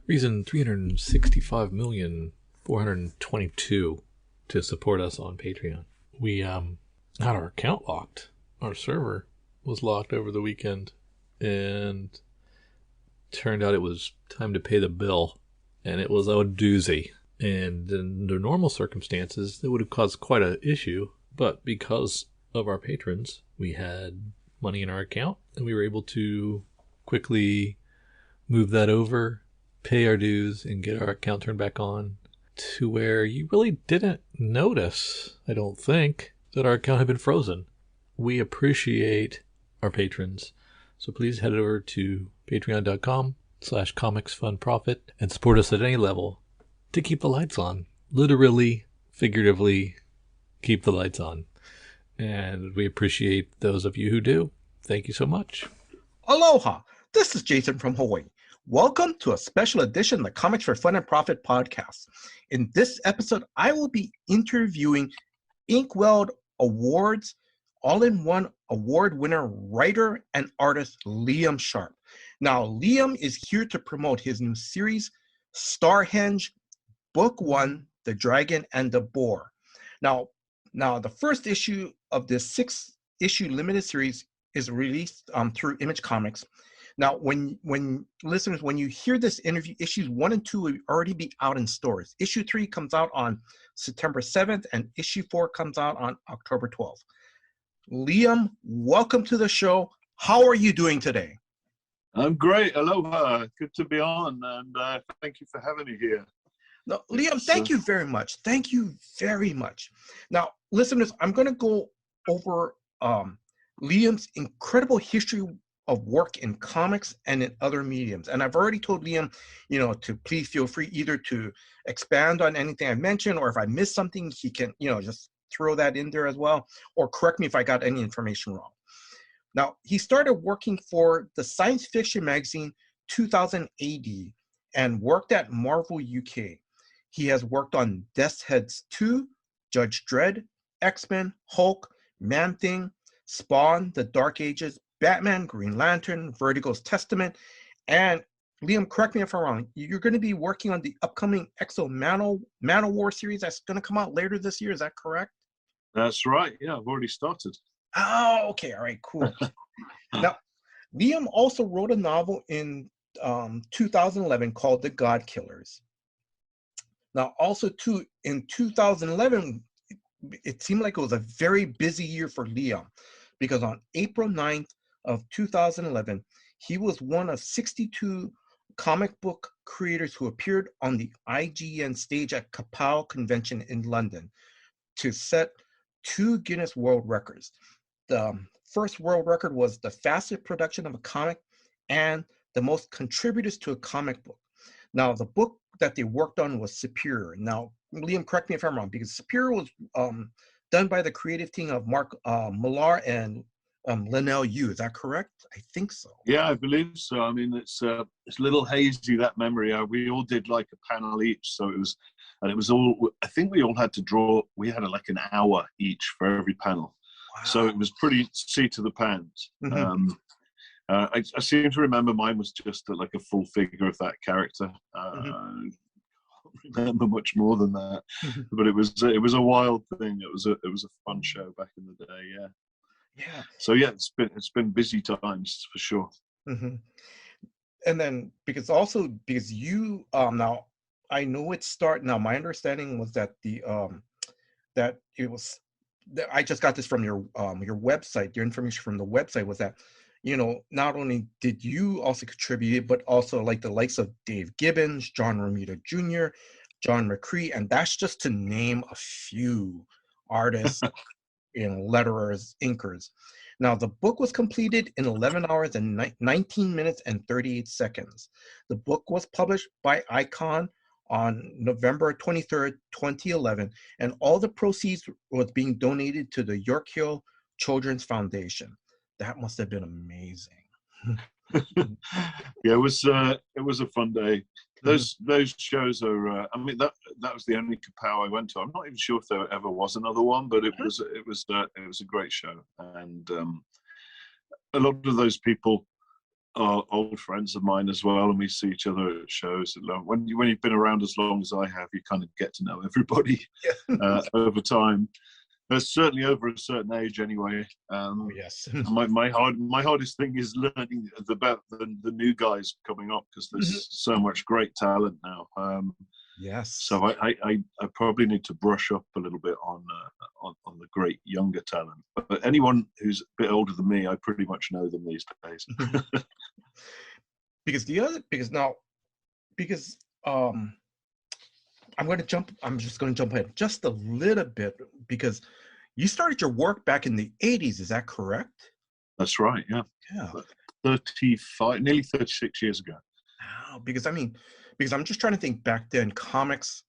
Reason 365,422 to support us on Patreon. We had our account locked. Our server was locked over the weekend, and turned out it was time to pay the bill, and it was a doozy. And under normal circumstances, it would have caused quite an issue, but because of our patrons, we had money in our account, and we were able to quickly move that over, pay our dues, and get our account turned back on to where you really didn't notice, I don't think, that our account had been frozen. We appreciate our patrons, so please head over to patreon.com/comicsfunprofit and support us at any level to keep the lights on. Literally, figuratively, keep the lights on. And we appreciate those of you who do. Thank you so much. Aloha! This is Jason from Hawaii. Welcome to a special edition of the Comics for Fun and Profit podcast. In this episode, I will be interviewing Inkwell Awards all-in-one award winner, writer, and artist Liam Sharp. Now, Liam is here to promote his new series, Starhenge, Book 1, The Dragon and the Boar. Now, the first issue of this 6-issue limited series is released through Image Comics. Now, when listeners, when you hear this interview, issues 1 and 2 will already be out in stores. Issue 3 comes out on September 7th, and issue 4 comes out on October 12th. Liam, welcome to the show. How are you doing today? I'm great. Aloha. Good to be on, and thank you for having me here. No, Liam, thank you very much. Thank you very much. Now, listeners, I'm going to go over Liam's incredible history of work in comics and in other mediums. And I've already told Liam, to please feel free either to expand on anything I mentioned, or if I missed something, he can, just throw that in there as well, or correct me if I got any information wrong. Now, he started working for the science fiction magazine 2000 AD and worked at Marvel UK. He has worked on Death's Heads 2, Judge Dredd, X-Men, Hulk, Man-Thing, Spawn, The Dark Ages, Batman, Green Lantern, Vertigo's Testament, and Liam, correct me if I'm wrong, you're going to be working on the upcoming Exo Manowar series that's going to come out later this year. Is that correct? That's right. Yeah, I've already started. Oh, okay. All right, cool. Now, Liam also wrote a novel in 2011 called The God Killers. Now, also, too, in 2011, it seemed like it was a very busy year for Liam, because on April 9th of 2011, he was one of 62 comic book creators who appeared on the IGN stage at Kapow Convention in London to set 2 Guinness World Records. The first world record was the fastest production of a comic and the most contributors to a comic book. Now, the book that they worked on was Superior. Now, Liam, correct me if I'm wrong, because Superior was done by the creative team of Mark Millar and Linnell Yu. Is that correct? I think so. Yeah, I believe so. I mean, it's a little hazy, that memory. We all did like a panel each, so it was all. I think we all had to draw. We had like an hour each for every panel, wow. So it was pretty seat of the pants. Mm-hmm. I seem to remember mine was just like a full figure of that character. Mm-hmm. I don't remember much more than that, but it was a wild thing. It was a fun show back in the day. Yeah. Yeah. So yeah, it's been busy times for sure. Mm-hmm. And then because you now I know it started. Now my understanding was that that it was that I just got this from your website. Your information from the website was that not only did you also contribute, but also like the likes of Dave Gibbons, John Romita Jr., John McCree, and that's just to name a few artists, letterers, inkers. Now, the book was completed in 11 hours and 19 minutes and 38 seconds. The book was published by Icon on November 23rd, 2011, and all the proceeds was being donated to the York Hill Children's Foundation. That must have been amazing. Yeah, it was a fun day. Those shows are. I mean, that was the only Kapow I went to. I'm not even sure if there ever was another one, but it was a great show, and a lot of those people are old friends of mine as well, and we see each other at shows. When you've been around as long as I have, you kind of get to know everybody over time. Certainly over a certain age, anyway. Yes. my hardest thing is learning about the new guys coming up, because there's so much great talent now. Yes. So I probably need to brush up a little bit on the great younger talent. But anyone who's a bit older than me, I pretty much know them these days. Because I'm just going to jump ahead just a little bit, because you started your work back in the 80s, is that correct? That's right, yeah. Yeah. 35, nearly 36 years ago. Wow, because I'm just trying to think back then, comics,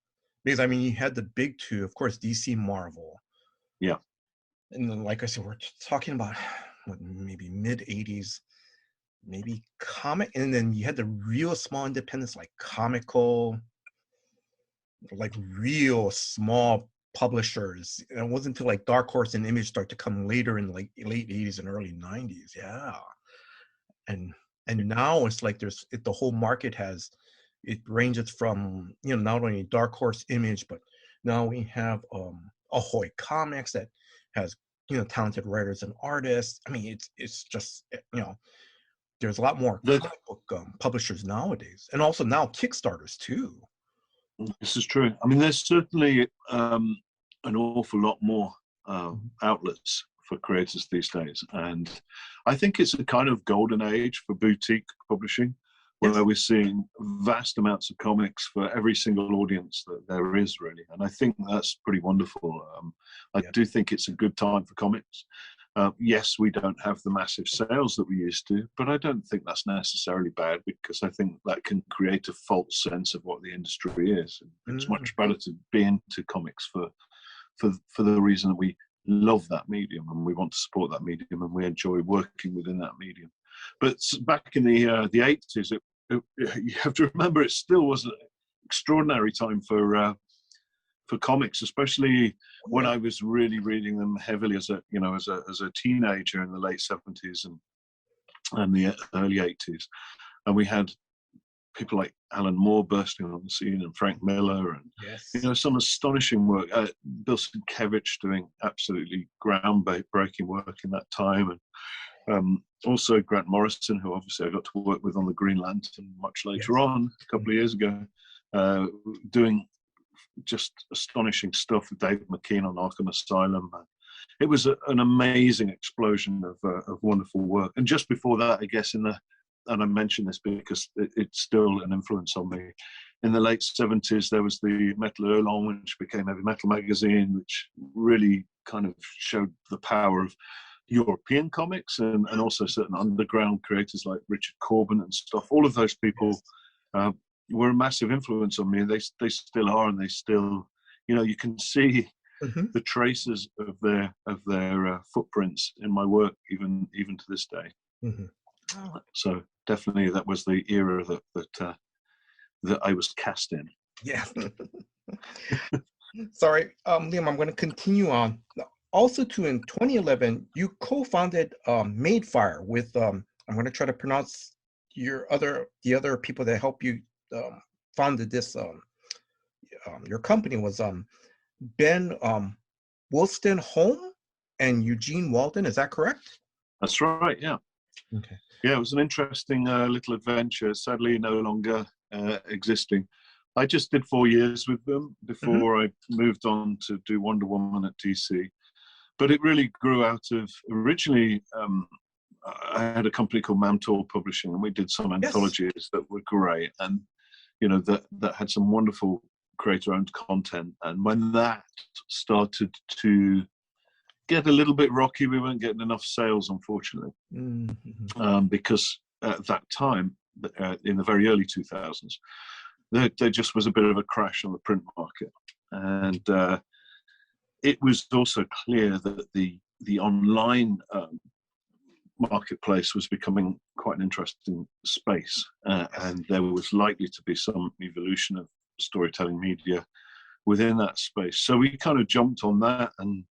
because you had the big two, of course, DC, Marvel. Yeah. And then, like I said, we're talking about maybe mid 80s, maybe comic, and then you had the real small independents like Comical, like real small publishers. And it wasn't until like Dark Horse and Image start to come later in like late 80s and early 90s. Yeah. And now it's like the whole market it ranges from, not only Dark Horse, Image, but now we have Ahoy Comics that has, talented writers and artists. It's just, there's a lot more comic book publishers nowadays, and also now Kickstarters too. This is true. There's certainly an awful lot more outlets for creators these days, and I think it's a kind of golden age for boutique publishing, where we're seeing vast amounts of comics for every single audience that there is, really. And I think that's pretty wonderful. I do think it's a good time for comics. Yes, we don't have the massive sales that we used to, but I don't think that's necessarily bad, because I think that can create a false sense of what the industry is. It's much better to be into comics for the reason that we love that medium and we want to support that medium and we enjoy working within that medium. But back in the 80s, you have to remember, it still was an extraordinary time for comics, especially when I was really reading them heavily as a teenager in the late 70s and the early 80s. And we had people like Alan Moore bursting on the scene, and Frank Miller, and some astonishing work. Bill Sienkiewicz doing absolutely groundbreaking work in that time, and also Grant Morrison, who obviously I got to work with on the Green Lantern much later on, a couple of years ago, doing just astonishing stuff with David McKean on Arkham Asylum. It was an amazing explosion of wonderful work. And just before that, I guess, and I mention this because it's still an influence on me, in the late 70s, there was the Metal Hurlant, which became Heavy Metal magazine, which really kind of showed the power of European comics and also certain underground creators like Richard Corbin and stuff. All of those people were a massive influence on me, and they still are, and they still, you can see the traces of their footprints in my work even to this day. So definitely that was the era that I was cast in. Yeah. Sorry, Liam, I'm going to continue on. Also, too, in 2011, you co-founded Madefire with I'm going to try to pronounce the other people that helped you founded this. Your company was Ben Wilston Holm and Eugene Walden. Is that correct? That's right. Yeah. Okay. Yeah, it was an interesting little adventure. Sadly, no longer existing. I just did 4 years with them before I moved on to do Wonder Woman at DC. But it really grew out of, originally, I had a company called Mamtor Publishing, and we did some anthologies that were great, and that had some wonderful creator-owned content. And when that started to get a little bit rocky, we weren't getting enough sales, unfortunately, because at that time, in the very early 2000s, there just was a bit of a crash on the print market, and it was also clear that the online marketplace was becoming quite an interesting space, and there was likely to be some evolution of storytelling media within that space. So we kind of jumped on that and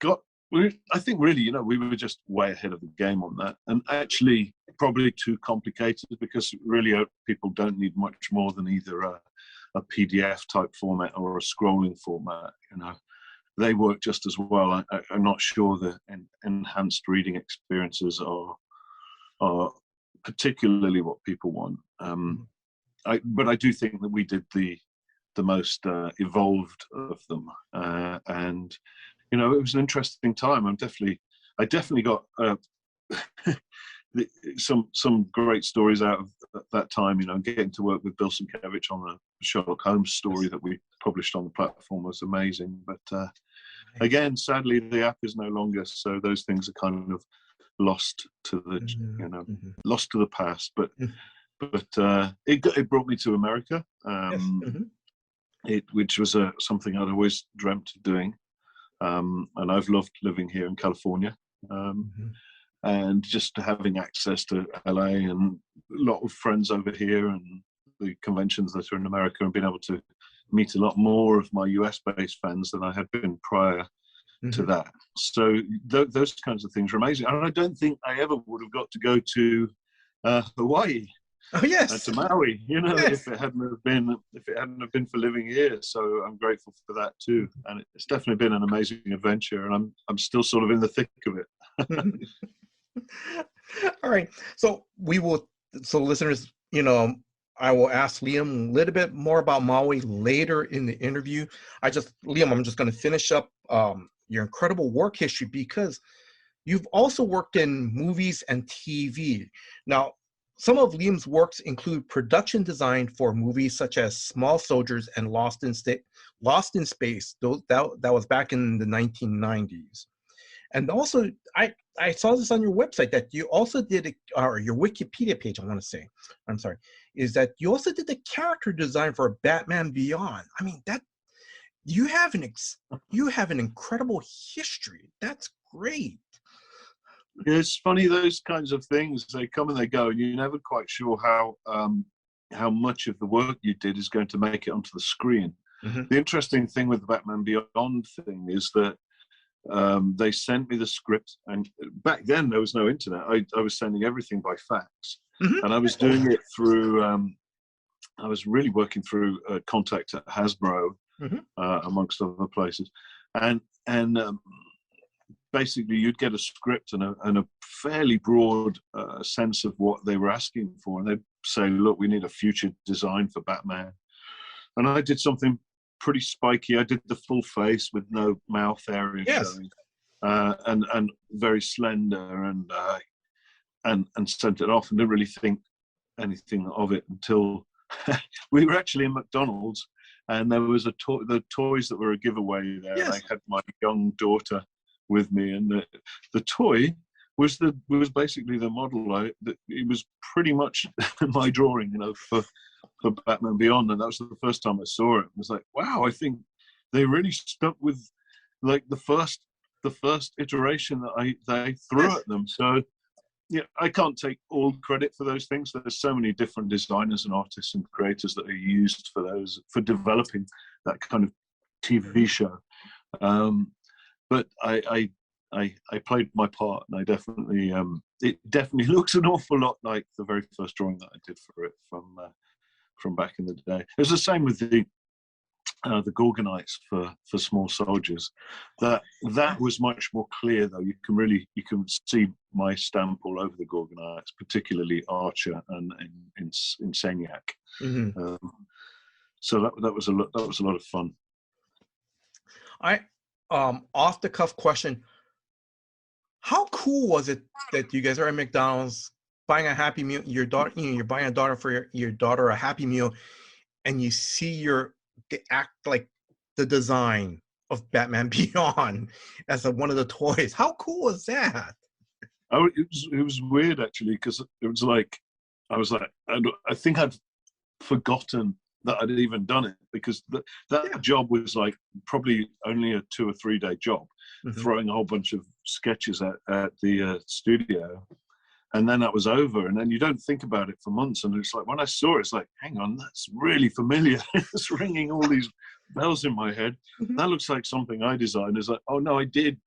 got I think really, you know, we were just way ahead of the game on that, and actually probably too complicated, because really people don't need much more than either a PDF type format or a scrolling format. You know, they work just as well. I'm not sure the enhanced reading experiences are particularly what people want. But I do think that we did the most evolved of them, and you know, it was an interesting time. I definitely got some great stories out of that time. You know, getting to work with Bill Sienkiewicz on the Sherlock Holmes story that we published on the platform was amazing. But again, sadly, the app is no longer, so those things are kind of lost to the lost to the past. But it brought me to America, which was something I'd always dreamt of doing. And I've loved living here in California, and just having access to LA and a lot of friends over here and the conventions that are in America, and being able to meet a lot more of my US-based fans than I had been prior to that. So those kinds of things are amazing. And I don't think I ever would have got to go to Hawaii. Oh yes, to Maui, you know, if it hadn't have been for living here. So I'm grateful for that too, and it's definitely been an amazing adventure, and I'm still sort of in the thick of it. All right, so listeners, you know, I will ask Liam a little bit more about Maui later in the interview. Liam, I'm just going to finish up your incredible work history, because you've also worked in movies and TV. Now, some of Liam's works include production design for movies such as Small Soldiers and Lost in Space. That was back in the 1990s. And also, I saw this on your website that you also did, or your Wikipedia page, I want to say, I'm sorry, is that you also did the character design for Batman Beyond. I mean, that you have an incredible history. That's great. It's funny, those kinds of things, they come and they go, and you're never quite sure how much of the work you did is going to make it onto the screen. The interesting thing with the Batman Beyond thing is that they sent me the script, and back then there was no internet. I was sending everything by fax, and I was doing it through I was really working through contacts at Hasbro, amongst other places, and basically you'd get a script and a fairly broad sense of what they were asking for, and they'd say, look, we need a future design for Batman. And I did something pretty spiky. I did the full face with no mouth area showing, and very slender, and sent it off, and didn't really think anything of it until we were actually in McDonald's, and there was the toys that were a giveaway there. And I had my young daughter with me, and the toy was basically the model. It was pretty much my drawing, you know, for Batman Beyond, and that was the first time I saw it. It was like, wow, I think they really stuck with like the first iteration that they threw at them. So yeah, I can't take all credit for those things. There's so many different designers and artists and creators that are used for developing that kind of TV show. But I played my part, and I definitely it definitely looks an awful lot like the very first drawing that I did for it from back in the day. It was the same with the Gorgonites for Small Soldiers. That was much more clear, though. You can see my stamp all over the Gorgonites, particularly Archer and Insaniac. So that was a lot of fun. Off the cuff question: how cool was it that you guys are at McDonald's buying a Happy Meal? Your daughter, you're buying your daughter a Happy Meal, and you see act like the design of Batman Beyond as one of the toys. How cool was that? Oh, it was weird actually, because it was like I think I'd forgotten that I'd even done it, because that job was like probably only a 2 or 3 day job, throwing a whole bunch of sketches at the studio, and then that was over, and then you don't think about it for months, and it's like when I saw it, it's like, hang on, that's really familiar. It's ringing all these bells in my head. That looks like something I designed. It's like, oh no, I did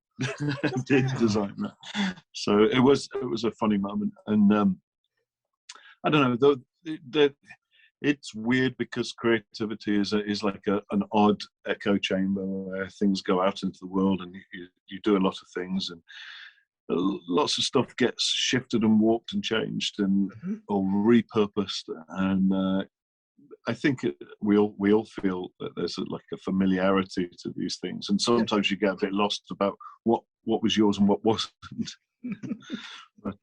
did design that. So it was a funny moment, and I don't know. It's weird because creativity is like an odd echo chamber where things go out into the world, and you do a lot of things, and lots of stuff gets shifted and warped and changed and or repurposed, and I think we all feel that there's like a familiarity to these things, and sometimes you get a bit lost about what was yours and what wasn't. But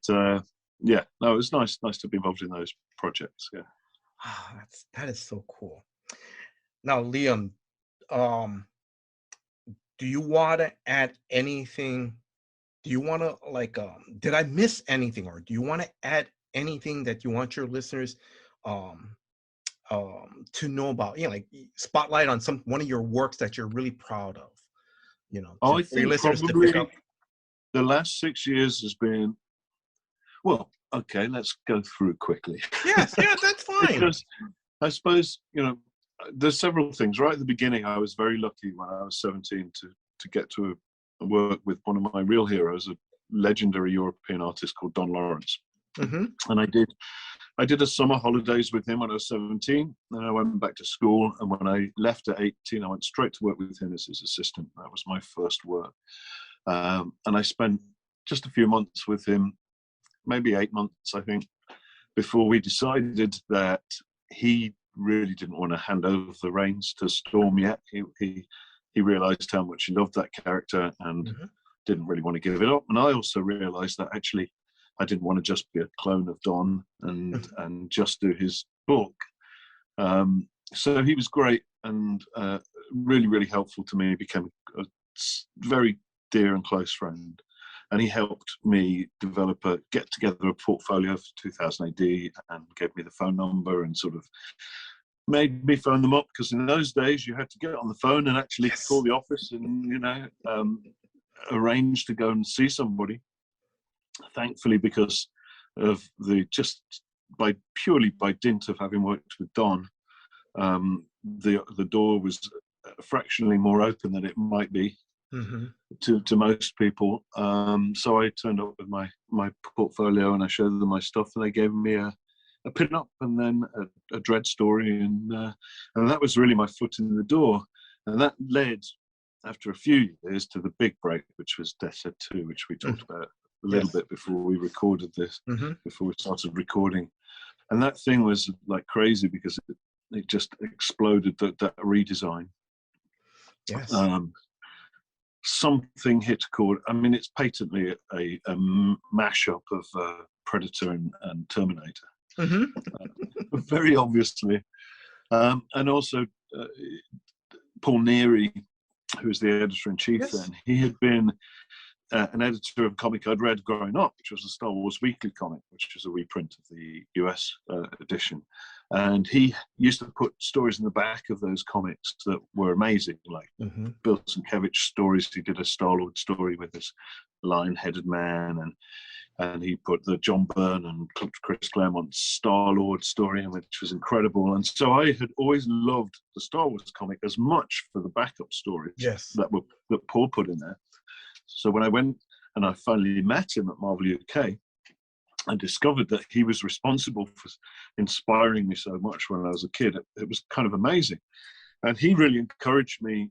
yeah, no, it was nice to be involved in those projects. Yeah. That is so cool. Now, Liam, do you want to add anything? Do you want to did I miss anything, or do you want to add anything that you want your listeners to know about? Like spotlight on one of your works that you're really proud of. I for your think listeners to probably pick up. the last 6 years has been, well, okay, let's go through quickly. Yes, yeah, that's fine. Because I suppose, there's several things. Right at the beginning, I was very lucky when I was 17 to get to work with one of my real heroes, a legendary European artist called Don Lawrence. And I did a summer holidays with him when I was 17. Then I went back to school, and when I left at 18, I went straight to work with him as his assistant. That was my first work. And I spent just a few months with him, maybe 8 months, I think, before we decided that he really didn't want to hand over the reins to Storm yet. He realized how much he loved that character and didn't really want to give it up. And I also realized that actually I didn't want to just be a clone of Don and just do his book. So he was great and really, really helpful to me. He became a very dear and close friend. And he helped me get together a portfolio for 2000 AD and gave me the phone number and sort of made me phone them up, because in those days you had to get on the phone and actually call the office and, arrange to go and see somebody. Thankfully, because of purely by dint of having worked with Don, the door was fractionally more open than it might be to most people. So I turned up with my portfolio and I showed them my stuff, and they gave me a pin-up and then a dread story, and that was really my foot in the door. And that led, after a few years, to the big break, which was Death Set 2, which we talked about a little bit before we recorded this, before we started recording. And that thing was like crazy because it just exploded, that redesign. Yes. Something hit a chord. I mean, it's patently a mashup of Predator and Terminator. Very obviously. And also Paul Neary, who was the editor-in-chief then, he had been an editor of a comic I'd read growing up, which was the Star Wars Weekly comic, which was a reprint of the US edition. And he used to put stories in the back of those comics that were amazing, like Bill Sienkiewicz stories. He did a Star-Lord story with this lion-headed man, and he put the John Byrne and Chris Claremont Star-Lord story, which was incredible. And so I had always loved the Star Wars comic as much for the backup stories that Paul put in there. So when I went and I finally met him at Marvel UK, I discovered that he was responsible for inspiring me so much when I was a kid. It was kind of amazing. And he really encouraged me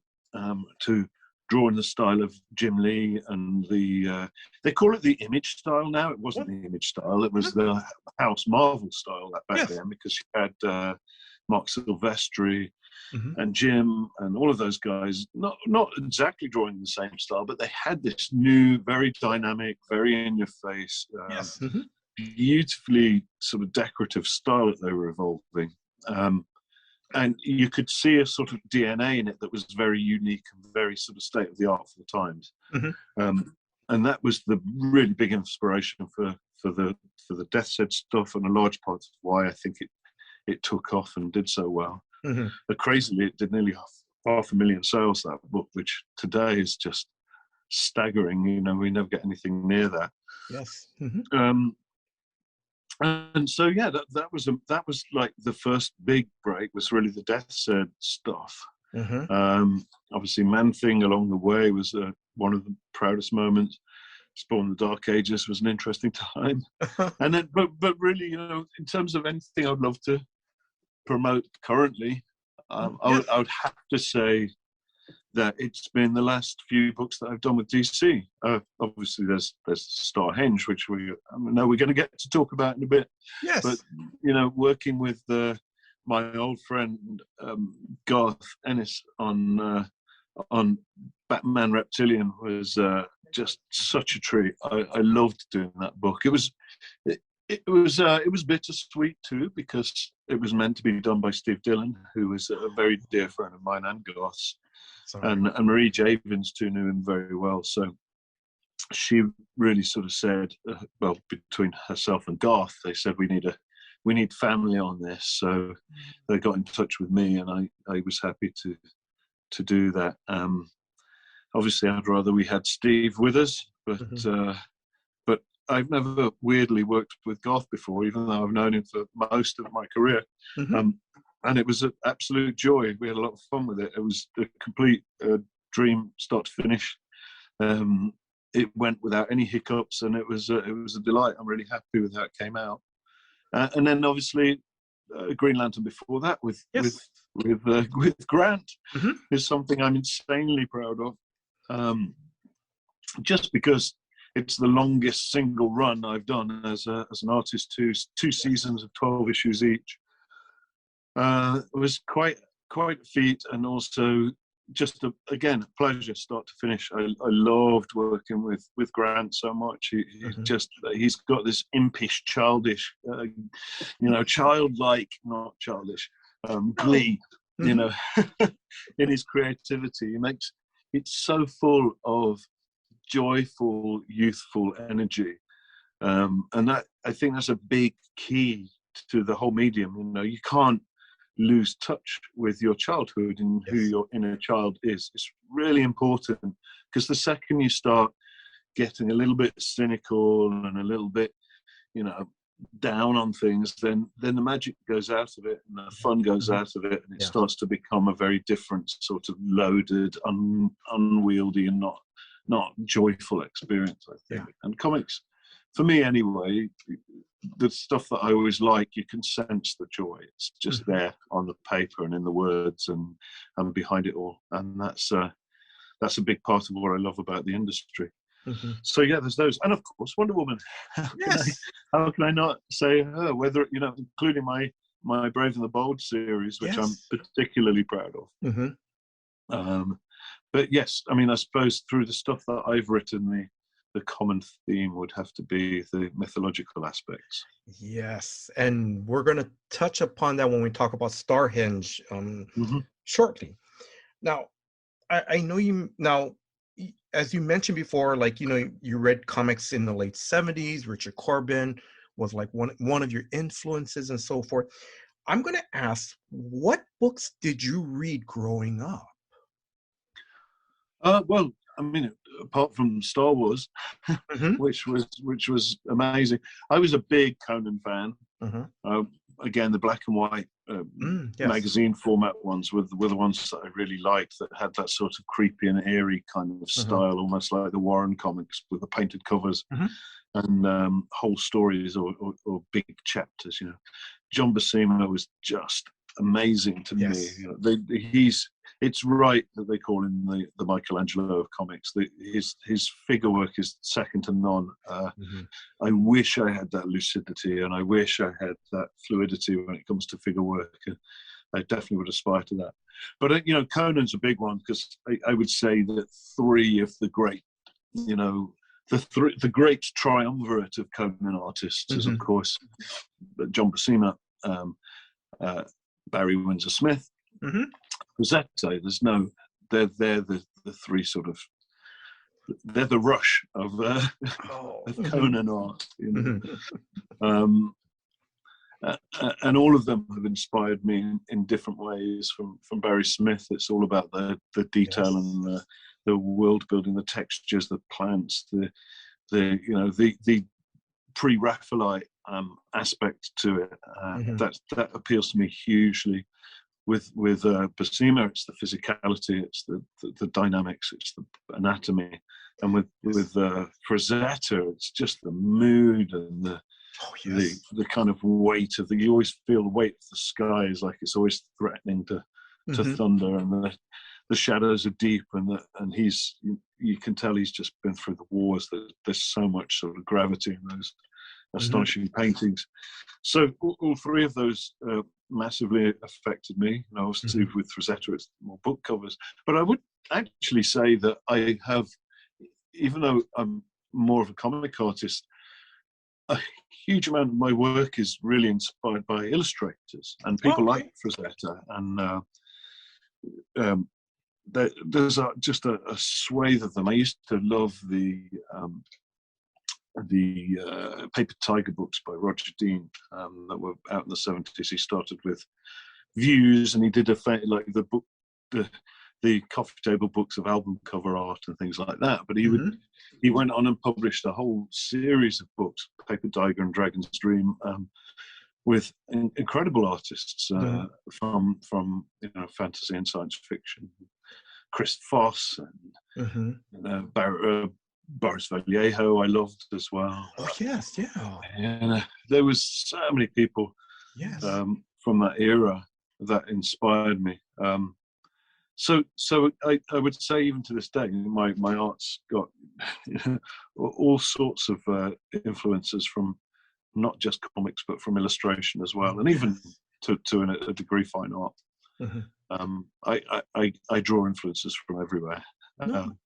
to draw in the style of Jim Lee and they call it the Image style now. It wasn't the Image style, it was the House Marvel style back then, because you had Mark Silvestri and Jim and all of those guys, not exactly drawing the same style, but they had this new, very dynamic, very in your face, beautifully sort of decorative style that they were evolving. And you could see a sort of DNA in it that was very unique and very sort of state of the art for the times. And that was the really big inspiration for the Death Set stuff, and a large part of why I think it took off and did so well. But crazily, it did nearly 500,000 sales, that book, which today is just staggering. We never get anything near that. Yes. And so that was like the first big break, was really the Death Set stuff. obviously Man-Thing along the way was one of the proudest moments. Spawn the Dark Ages was an interesting time. And then, but really, you know, in terms of anything I'd love to promote currently, I would have to say that it's been the last few books that I've done with DC. Obviously, there's Starhenge, which I know we're going to get to talk about in a bit. Yes. But you know, working with my old friend Garth Ennis on Batman Reptilian was just such a treat. I loved doing that book. It was bittersweet too, because it was meant to be done by Steve Dillon, who was a very dear friend of mine and Garth's. And Marie Javins too knew him very well. So she really sort of said, well, between herself and Garth, they said we need family on this. So they got in touch with me, and I was happy to do that. Obviously, I'd rather we had Steve with us, but I've never weirdly worked with Garth before, even though I've known him for most of my career. And it was an absolute joy. We had a lot of fun with it. It was a complete dream, start to finish. It went without any hiccups, and it was a delight. I'm really happy with how it came out. And then obviously, Green Lantern before that with Grant is something I'm insanely proud of. Just because it's the longest single run I've done as an artist. Two seasons of 12 issues each. It was quite a feat, and also just a pleasure start to finish. I loved working with Grant so much. He's got this impish, childish, childlike, not childish, glee, you know, in his creativity. He makes it so full of joyful, youthful energy, and that, I think that's a big key to the whole medium. You know, you can't lose touch with your childhood and who your inner child is. It's really important, because the second you start getting a little bit cynical and a little bit, you know, down on things, then the magic goes out of it, and the fun goes out of it, and it starts to become a very different sort of loaded, unwieldy, and not joyful experience, I think. And comics, for me anyway, the stuff that I always like, you can sense the joy. It's just there on the paper and in the words and behind it all. And that's a big part of what I love about the industry. So yeah, there's those. And of course, Wonder Woman. How can I not say her? Whether, you know, including my Brave and the Bold series, which I'm particularly proud of. But yes, I mean, I suppose through the stuff that I've written, the common theme would have to be the mythological aspects. Yes, and we're going to touch upon that when we talk about Starhenge shortly. Now, I know you now, as you mentioned before, like, you know, you read comics in the late 70s. Richard Corbin was like one of your influences and so forth. I'm going to ask, what books did you read growing up? Well, I mean, apart from Star Wars, which was amazing. I was a big Conan fan. Again, the black and white magazine format ones were the ones that I really liked, that had that sort of creepy and eerie kind of style, almost like the Warren comics with the painted covers and whole stories or big chapters. You know, John Buscema was just amazing to me. You know, it's right that they call him the Michelangelo of comics. His figure work is second to none. I wish I had that lucidity, and I wish I had that fluidity when it comes to figure work. I definitely would aspire to that. But you know, Conan's a big one, because I would say that three of the great, you know, the great triumvirate of Conan artists is, of course, John Buscema, Barry Windsor Smith, Rosetta. They're the three sort of, they're the Rush of Conan art, you know. And all of them have inspired me in different ways. From Barry Smith, it's all about the detail and the world building, the textures, the plants, the pre-Raphaelite aspect to it. That appeals to me hugely. with Buscema, it's the physicality, it's the dynamics, it's the anatomy, and with Frazetta, it's just the mood and the kind of weight of you always feel the weight of the sky is like it's always threatening to thunder, and the shadows are deep, and you can tell he's just been through the wars. There's so much sort of gravity in those astonishing paintings. So all three of those massively affected me. And obviously with Rosetta, it's more book covers. But I would actually say that I have, even though I'm more of a comic artist, a huge amount of my work is really inspired by illustrators and people like Rosetta. And there's just a swathe of them. I used to love the Paper Tiger books by Roger Dean that were out in the 70s. He started with Views, and he did like the coffee table books of album cover art and things like that. But he went on and published a whole series of books, Paper Tiger and Dragon's Dream, with incredible artists from fantasy and science fiction. Chris Foss and Boris Vallejo I loved as well. Oh yes, yeah. And there was so many people from that era that inspired me. So I would say even to this day, my art's got all sorts of influences from not just comics but from illustration as well, and even to a degree fine art. I draw influences from everywhere. I'm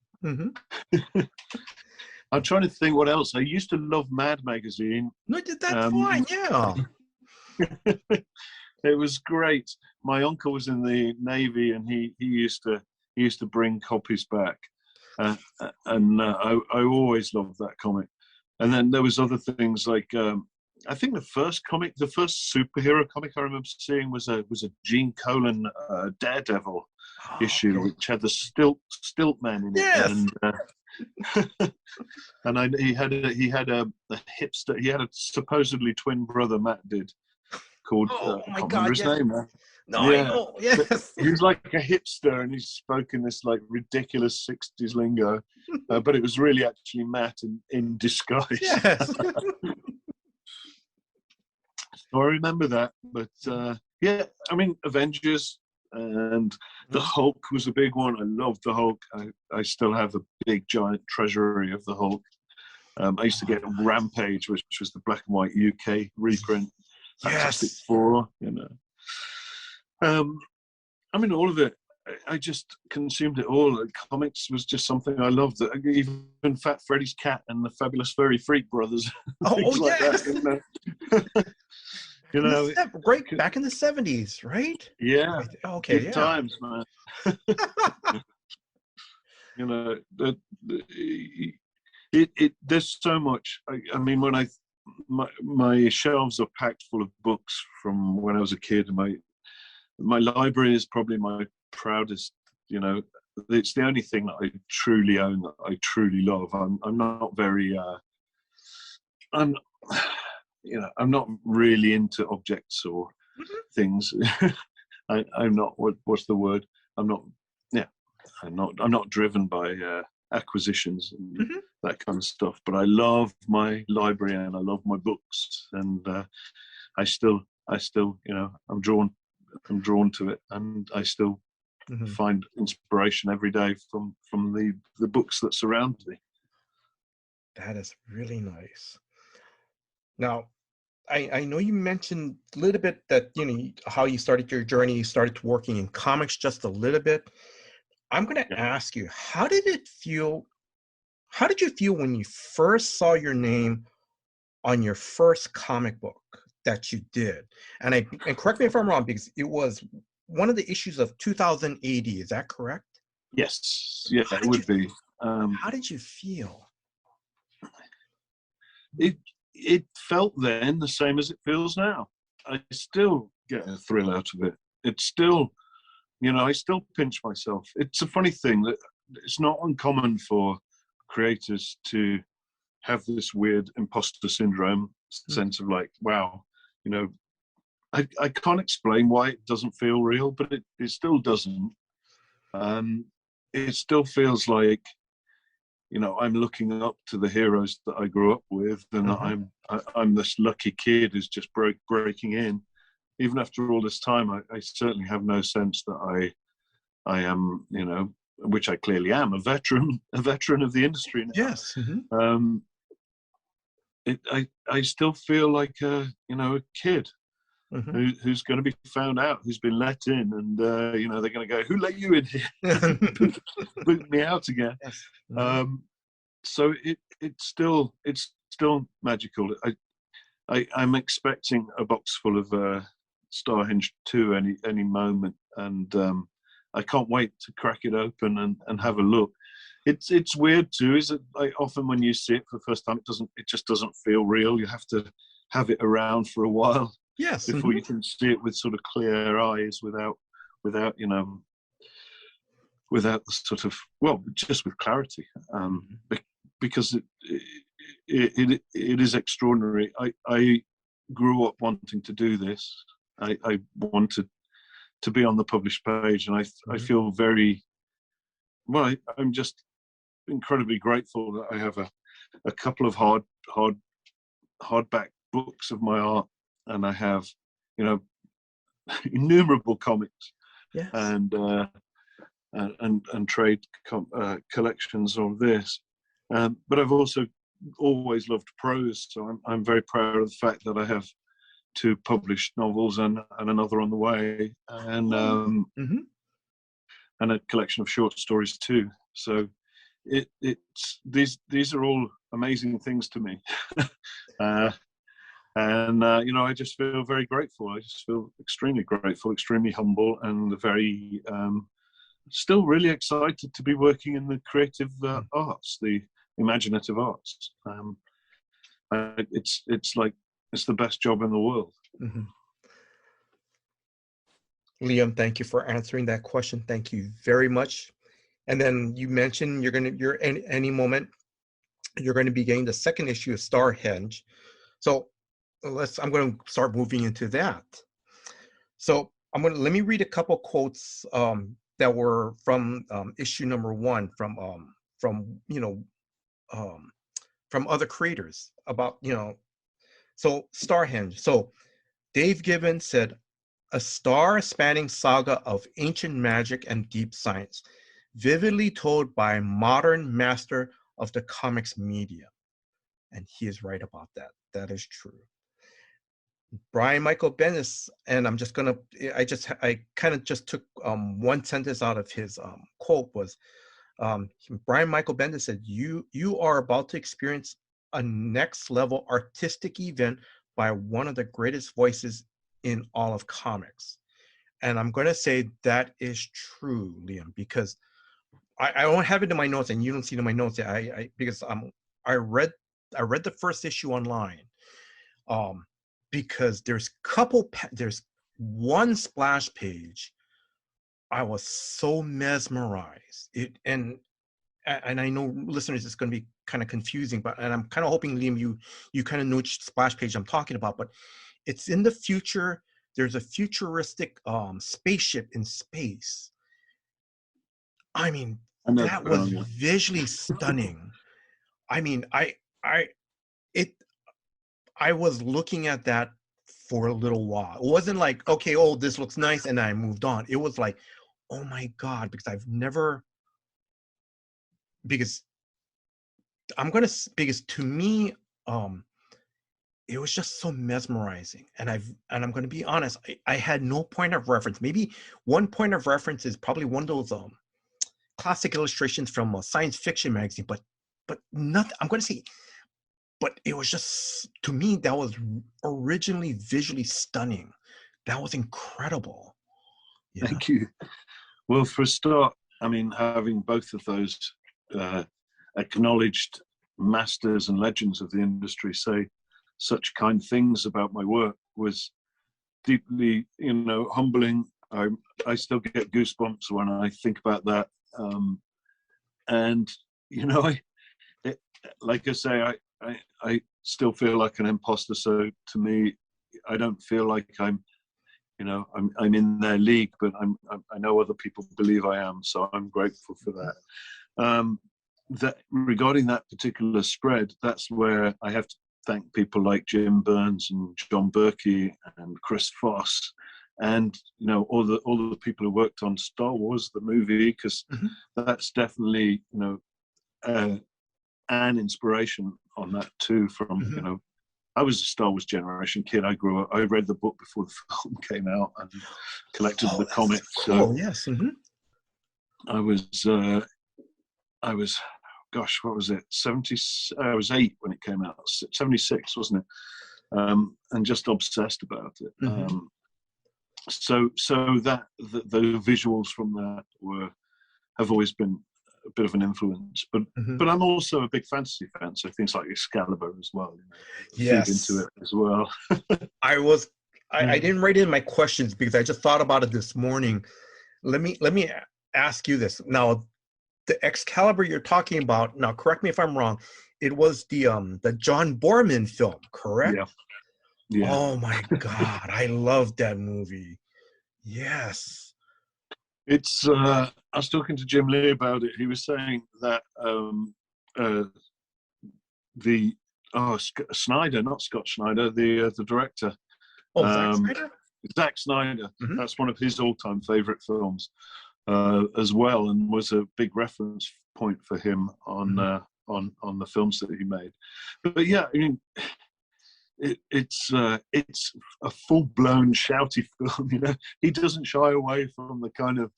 trying to think what else. I used to love Mad Magazine. No, that's fine. Yeah. It was great. My uncle was in the Navy, and he used to bring copies back, and I always loved that comic. And then there was other things like I think the first superhero comic I remember seeing was a Gene Colan Daredevil issue, which had the stilt man in it, and he had a hipster. He had a supposedly twin brother Matt did called my God, his name. No, yeah. I know. Yes. He was like a hipster, and he spoke in this like ridiculous 60s lingo, but it was really actually Matt in disguise. Yes. So I remember that, but yeah, I mean, Avengers and the Hulk was a big one. I loved the Hulk. I still have a big giant treasury of the Hulk. I used to get Rampage, which was the black and white UK reprint. Fantastic Four, I mean, all of it. I just consumed it all. Comics was just something I loved. Even Fat Freddy's Cat and the Fabulous Furry Freak Brothers. That, great back in the 70s, right? Yeah. Okay. Good times, man. There's so much. I mean, when my shelves are packed full of books from when I was a kid. My library is probably my proudest. It's the only thing that I truly own, that I truly love. I'm not very. I'm not really into objects or things. I'm not. What's the word? I'm not. Yeah, I'm not driven by acquisitions and that kind of stuff. But I love my library and I love my books, and I still, I'm drawn to it, and I still find inspiration every day from the books that surround me. That is really nice. Now, I know you mentioned a little bit that, how you started your journey, you started working in comics just a little bit. I'm going to ask you, how did you feel when you first saw your name on your first comic book that you did? And correct me if I'm wrong, because it was one of the issues of 2000 AD, is that correct? Yes, yeah, it would be. How did you feel? It felt then the same as it feels now. I still get a thrill out of it. It's still, I still pinch myself. It's a funny thing that it's not uncommon for creators to have this weird imposter syndrome sense of like, wow, I can't explain why it doesn't feel real, but it still doesn't. It still feels like, you know, I'm looking up to the heroes that I grew up with, and I'm this lucky kid who's just breaking in. Even after all this time, I certainly have no sense that I am, you know, which I clearly am, a veteran of the industry now. Yes. I still feel like a kid who's going to be found out, who's been let in, and you know, they're going to go, "Who let you in here?" Boot me out again. Yes. So it's still magical. I'm expecting a box full of Starhenge 2 any moment, and I can't wait to crack it open and have a look. It's weird too, is it? Like, often when you see it for the first time, it just doesn't feel real. You have to have it around for a while, Yes. before you can see it with sort of clear eyes, without you know, without the sort of, well, just with clarity, because it is extraordinary. I grew up wanting to do this. I wanted to be on the published page, and I feel very well. I'm just incredibly grateful that I have a couple of hardback books of my art, and I have, you know, innumerable comics, Yes. and trade collections of this. But I've also always loved prose, so I'm very proud of the fact that I have 2 published novels and another on the way, and and a collection of short stories too. So it's these are all amazing things to me. And you know, I just feel very grateful. I just feel extremely grateful, extremely humble, and very still really excited to be working in the creative arts, the imaginative arts. It's like, it's the best job in the world. Liam, thank you for answering that question. Thank you very much. And then you mentioned you're any moment you're going to be getting the second issue of Starhenge. So I'm going to start moving into that. So let me read a couple quotes that were from issue number 1 from from other creators about, you know, so Starhenge. So Dave Gibbons said, "A star-spanning saga of ancient magic and deep science, vividly told by a modern master of the comics media." And he is right about that. That is true. Brian Michael Bendis, and I kind of just took one sentence out of his quote, was Brian Michael Bendis said, you are about to experience a next level artistic event by one of the greatest voices in all of comics. And I'm going to say that is true, Liam, because I don't have it in my notes, and you don't see it in my notes. Because I read the first issue online, because there's one splash page. I was so mesmerized. And I know listeners, it's going to be kind of confusing, and I'm kind of hoping, Liam, you kind of know which splash page I'm talking about. But it's in the future. There's a futuristic spaceship in space. I mean, that was visually stunning. I mean, I was looking at that for a little while. It wasn't like, okay, oh, this looks nice, and I moved on. It was like, oh my God, because to me, it was just so mesmerizing. And I'm going to be honest, I had no point of reference. Maybe one point of reference is probably one of those classic illustrations from a science fiction magazine, but nothing. I'm going to say, but it was just, to me, that was originally visually stunning. That was incredible. Yeah. Thank you. Well, for a start, I mean, having both of those acknowledged masters and legends of the industry say such kind things about my work was deeply, you know, humbling. I still get goosebumps when I think about that. And, you know, like I say, I still feel like an imposter. So to me, I don't feel like I'm you know, I'm in their league, but I know other people believe I am, so I'm grateful for that. That regarding that particular spread, that's where I have to thank people like Jim Burns and John Berkey and Chris Foss, and you know, all the people who worked on Star Wars the movie, because that's definitely, you know, an inspiration on that too. From you know, I was a Star Wars generation kid. I grew up. I read the book before the film came out and collected the comics. Cool. So yes. I was, gosh, what was it? 70. I was 8 when it came out. 76, wasn't it? And just obsessed about it. So that the visuals from that have always been a bit of an influence. But I'm also a big fantasy fan, so things like Excalibur as well. You know, feed into it as well. I didn't write in my questions because I just thought about it this morning. Let me ask you this now. The Excalibur you're talking about, now correct me if I'm wrong, it was the John Borman film, correct? Yeah. Oh my God, I love that movie. Yes. It's I was talking to Jim Lee about it. He was saying that Snyder, not Scott Snyder, the director. Zack Snyder? Zack Snyder. That's one of his all-time favorite films. As well, and was a big reference point for him on the films that he made. But yeah, I mean, it's a full-blown shouty film. You know, he doesn't shy away from the kind of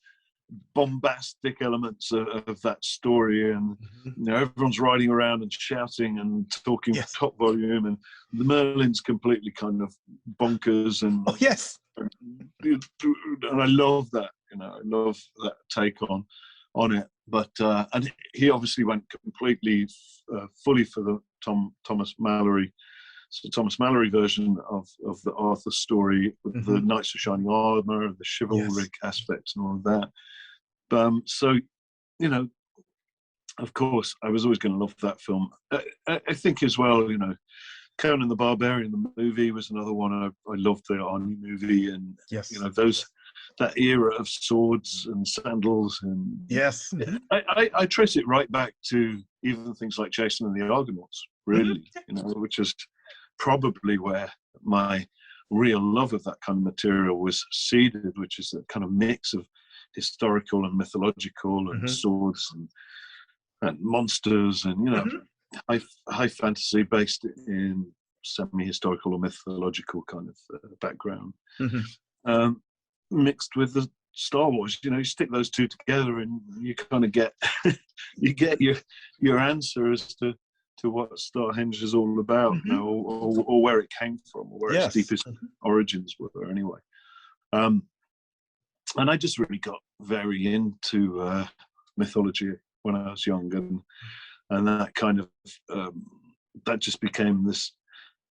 bombastic elements of that story, and you know, everyone's riding around and shouting and talking top volume, and the Merlin's completely kind of bonkers and and I love that. You know, I love that take on it. But and he obviously went completely fully for the Thomas Mallory version of the Arthur story, with the Knights of Shining Armor, the chivalric aspects, and all of that. So, you know, of course, I was always going to love that film. I think as well, you know, Conan the Barbarian, the movie, was another one. I loved the Arnie movie, and you know, that era of swords and sandals, and I trace it right back to even things like Jason and the Argonauts, really, you know, which is probably where my real love of that kind of material was seeded, which is a kind of mix of historical and mythological and swords and monsters, and you know, high fantasy based in semi-historical or mythological kind of background, mixed with the Star Wars. You know, you stick those two together and you kind of get you get your answer as to what Starhenge is all about, you know, or where it came from, or where its deepest origins were anyway. And I just really got very into mythology when I was young, and that kind of that just became this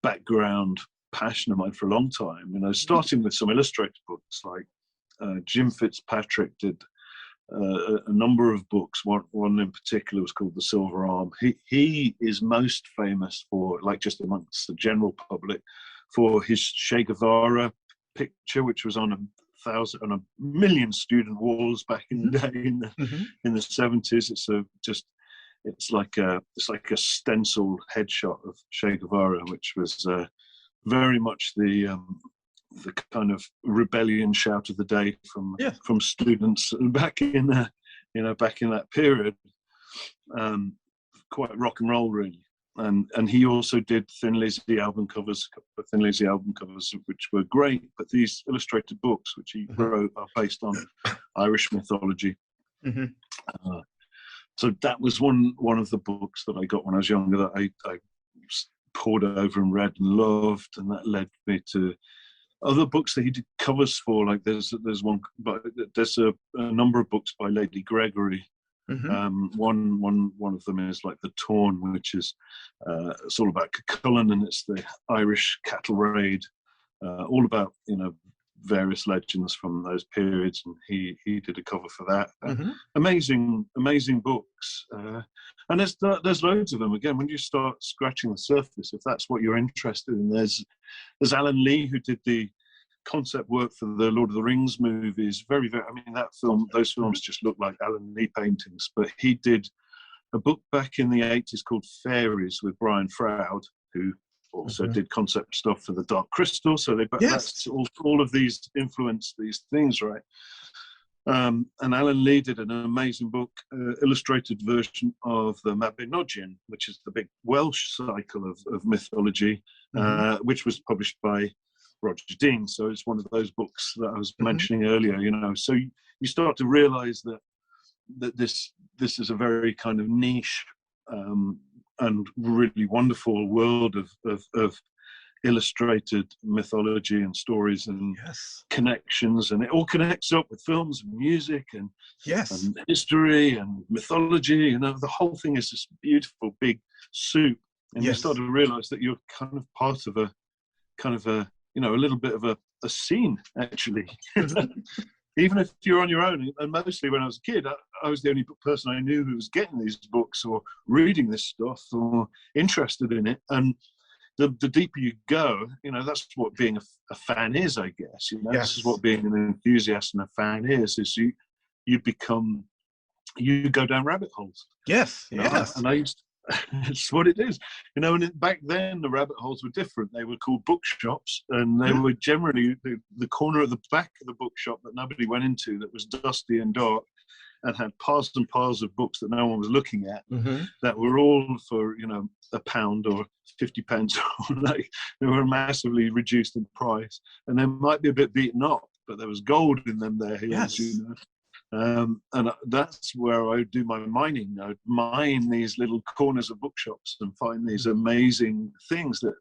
background passion of mine for a long time. You know, starting with some illustrated books, like Jim Fitzpatrick did a number of books. One in particular was called The Silver Arm. He is most famous for, like, just amongst the general public, for his Che Guevara picture, which was on a million student walls back in the day in the 70s. It's like a stenciled headshot of Che Guevara, which was very much the kind of rebellion shout of the day from students back in that period. Quite rock and roll, really. And he also did Thin Lizzy album covers, which were great. But these illustrated books, which he wrote, are based on Irish mythology. So that was one of the books that I got when I was younger that I pored over and read and loved, and that led me to other books that he did covers for. Like there's a number of books by Lady Gregory. One of them is like The Torn, which is it's all about Cuchulainn, and it's the Irish cattle raid, all about, you know, various legends from those periods, and he did a cover for that. Amazing books, and there's loads of them. Again, when you start scratching the surface, if that's what you're interested in, there's Alan Lee, who did the concept work for the Lord of the Rings movies. Very, very. I mean, those films just look like Alan Lee paintings. But he did a book back in the 80s called Fairies with Brian Froud, who also did concept stuff for the Dark Crystal. So that's all of these influence these things, right? And Alan Lee did an amazing book, illustrated version of the Mabinogion, which is the big Welsh cycle of mythology, which was published by Roger Dean. So it's one of those books that I was mentioning earlier, you know. So you start to realize that this is a very kind of niche and really wonderful world of illustrated mythology and stories and connections, and it all connects up with films and music and history and mythology. You know, the whole thing is this beautiful big soup, and you start to realize that you're kind of part of a you know, a little bit of a scene, actually. Even if you're on your own. And mostly when I was a kid, I was the only person I knew who was getting these books or reading this stuff or interested in it. And the deeper you go, you know, that's what being a fan is, I guess. You know, this is what being an enthusiast and a fan is you go down rabbit holes. Yes, you know? And I used it's what it is, you know. And back then the rabbit holes were different. They were called bookshops, and they were generally the corner of the back of the bookshop that nobody went into, that was dusty and dark and had piles and piles of books that no one was looking at, that were all for, you know, £1 or 50 pence, like they were massively reduced in price, and they might be a bit beaten up, but there was gold in them there. You know? And that's where I would do my mining. I would mine these little corners of bookshops and find these amazing things that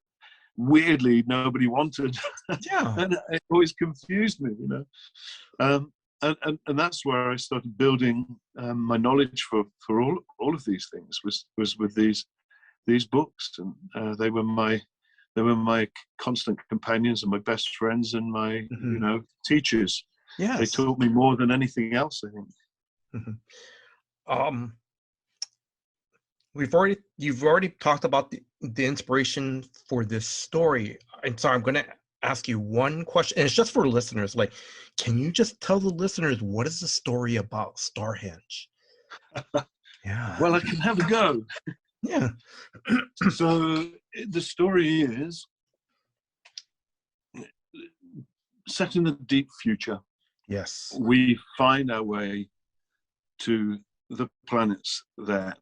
weirdly nobody wanted. And it always confused me, you know. And that's where I started building my knowledge for all of these things was with these books, and they were my constant companions and my best friends and my you know, teachers. They taught me more than anything else, I think. You've already talked about the inspiration for this story, and so I'm going to ask you one question, and it's just for listeners. Like, can you just tell the listeners what is the story about Starhenge? Well, I can have a go. So the story is set in the deep future. We find our way to the planets that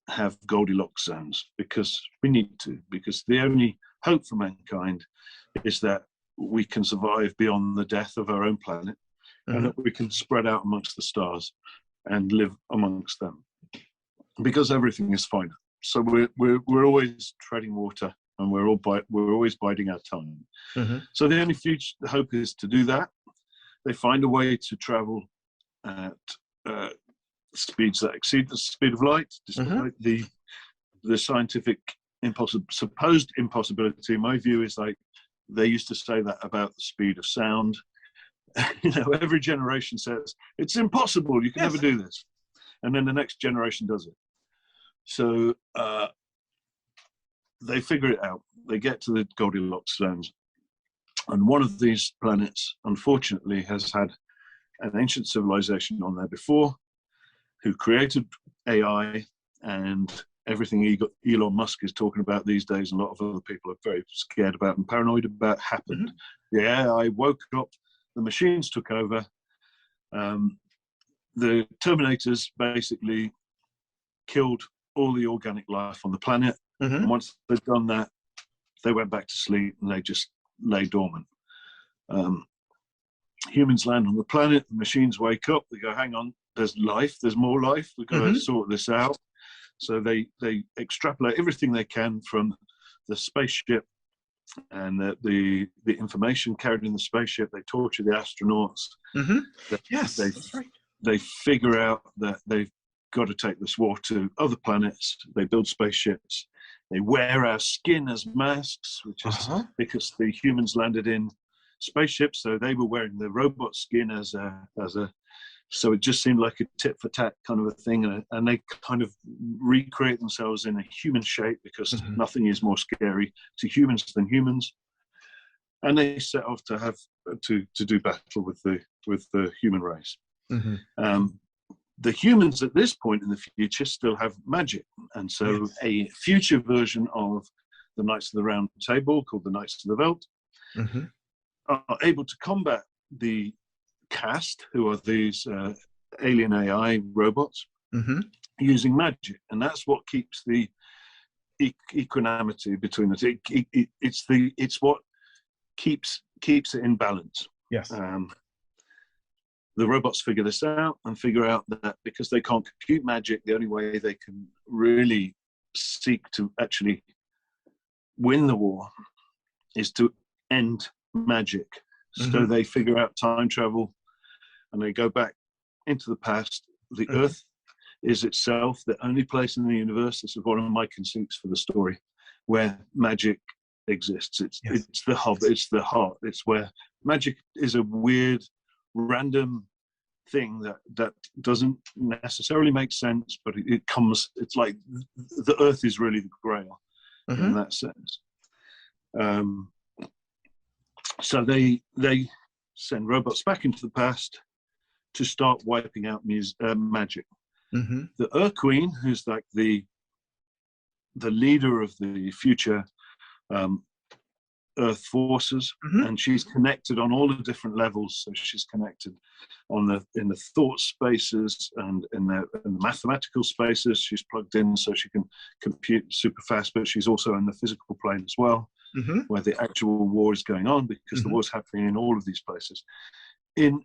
have Goldilocks zones because we need to, because the only hope for mankind is that we can survive beyond the death of our own planet, and that we can spread out amongst the stars and live amongst them, because everything is finite. So we're always treading water, and we're always biding our time. So the only future hope is to do that. They find a way to travel at speeds that exceed the speed of light, despite the scientific supposed impossibility. My view is, like, they used to say that about the speed of sound. You know, every generation says it's impossible, you can never do this, and then the next generation does it. So they figure it out. They get to the Goldilocks zones, and one of these planets, unfortunately, has had an ancient civilization on there before, who created AI and everything Elon Musk is talking about these days, and a lot of other people are very scared about and paranoid about, happened. The AI woke up, the machines took over. The Terminators basically killed all the organic life on the planet. And once they'd done that, they went back to sleep and they just lay dormant. Humans land on the planet, the machines wake up, they go, hang on, there's life, there's more life, we've got to sort this out. So they extrapolate everything they can from the spaceship and the information carried in the spaceship. They torture the astronauts. They figure out that they've got to take this war to other planets. They build spaceships. They wear our skin as masks, which is because the humans landed in spaceships, so they were wearing the robot skin as a. So it just seemed like a tit for tat kind of a thing, and they kind of recreate themselves in a human shape, because nothing is more scary to humans than humans. and they set off to have to do battle with the human race. The humans at this point in the future still have magic, and so a future version of the Knights of the Round Table, called the Knights of the Veld, are able to combat the caste, who are these alien AI robots, using magic, and that's what keeps the equanimity between the two. It's what keeps it in balance. Yes. The robots figure this out and figure out that because they can't compute magic, the only way they can really seek to actually win the war is to end magic. So they figure out time travel, and they go back into the past. The Earth is itself the only place in the universe, this is one of my conceits for the story, where magic exists. It's the hub, it's the heart, it's where magic is a weird, random thing that doesn't necessarily make sense, but it comes, it's like the Earth is really the grail in that sense. So they send robots back into the past to start wiping out magic. The Earth Queen, who's like the leader of the future Earth forces, and she's connected on all the different levels. So she's connected in the thought spaces and in the mathematical spaces. She's plugged in so she can compute super fast, but she's also in the physical plane as well, where the actual war is going on, because the war's happening in all of these places. In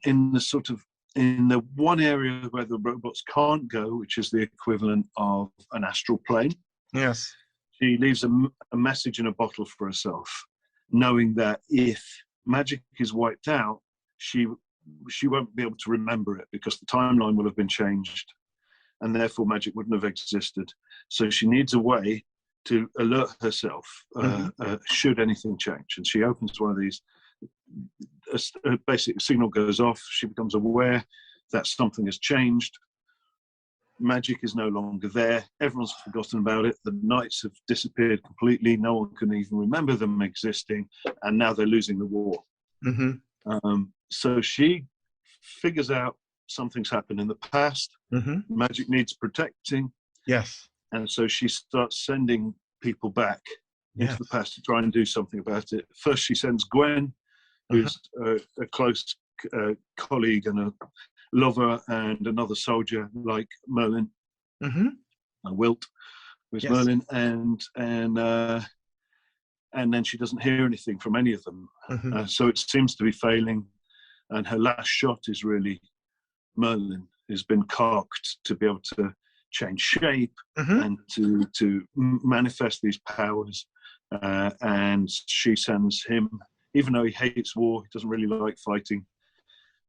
the one area where the robots can't go, which is the equivalent of an astral plane. Yes. She leaves a message in a bottle for herself, knowing that if magic is wiped out, she won't be able to remember it, because the timeline will have been changed, and therefore magic wouldn't have existed. So she needs a way to alert herself should anything change. And she opens one of these. A basic signal goes off. She becomes aware that something has changed. Magic is no longer there. Everyone's forgotten about it. The knights have disappeared completely. No one can even remember them existing. And now they're losing the war. So she figures out something's happened in the past. Magic needs protecting. Yes. And so she starts sending people back into the past to try and do something about it. First, she sends Gwen, who's a close colleague and a lover and another soldier like Merlin, Wilt, who's Merlin, and then she doesn't hear anything from any of them. So it seems to be failing, and her last shot is really Merlin, who's been carked to be able to change shape and to manifest these powers. And she sends him, even though he hates war, he doesn't really like fighting.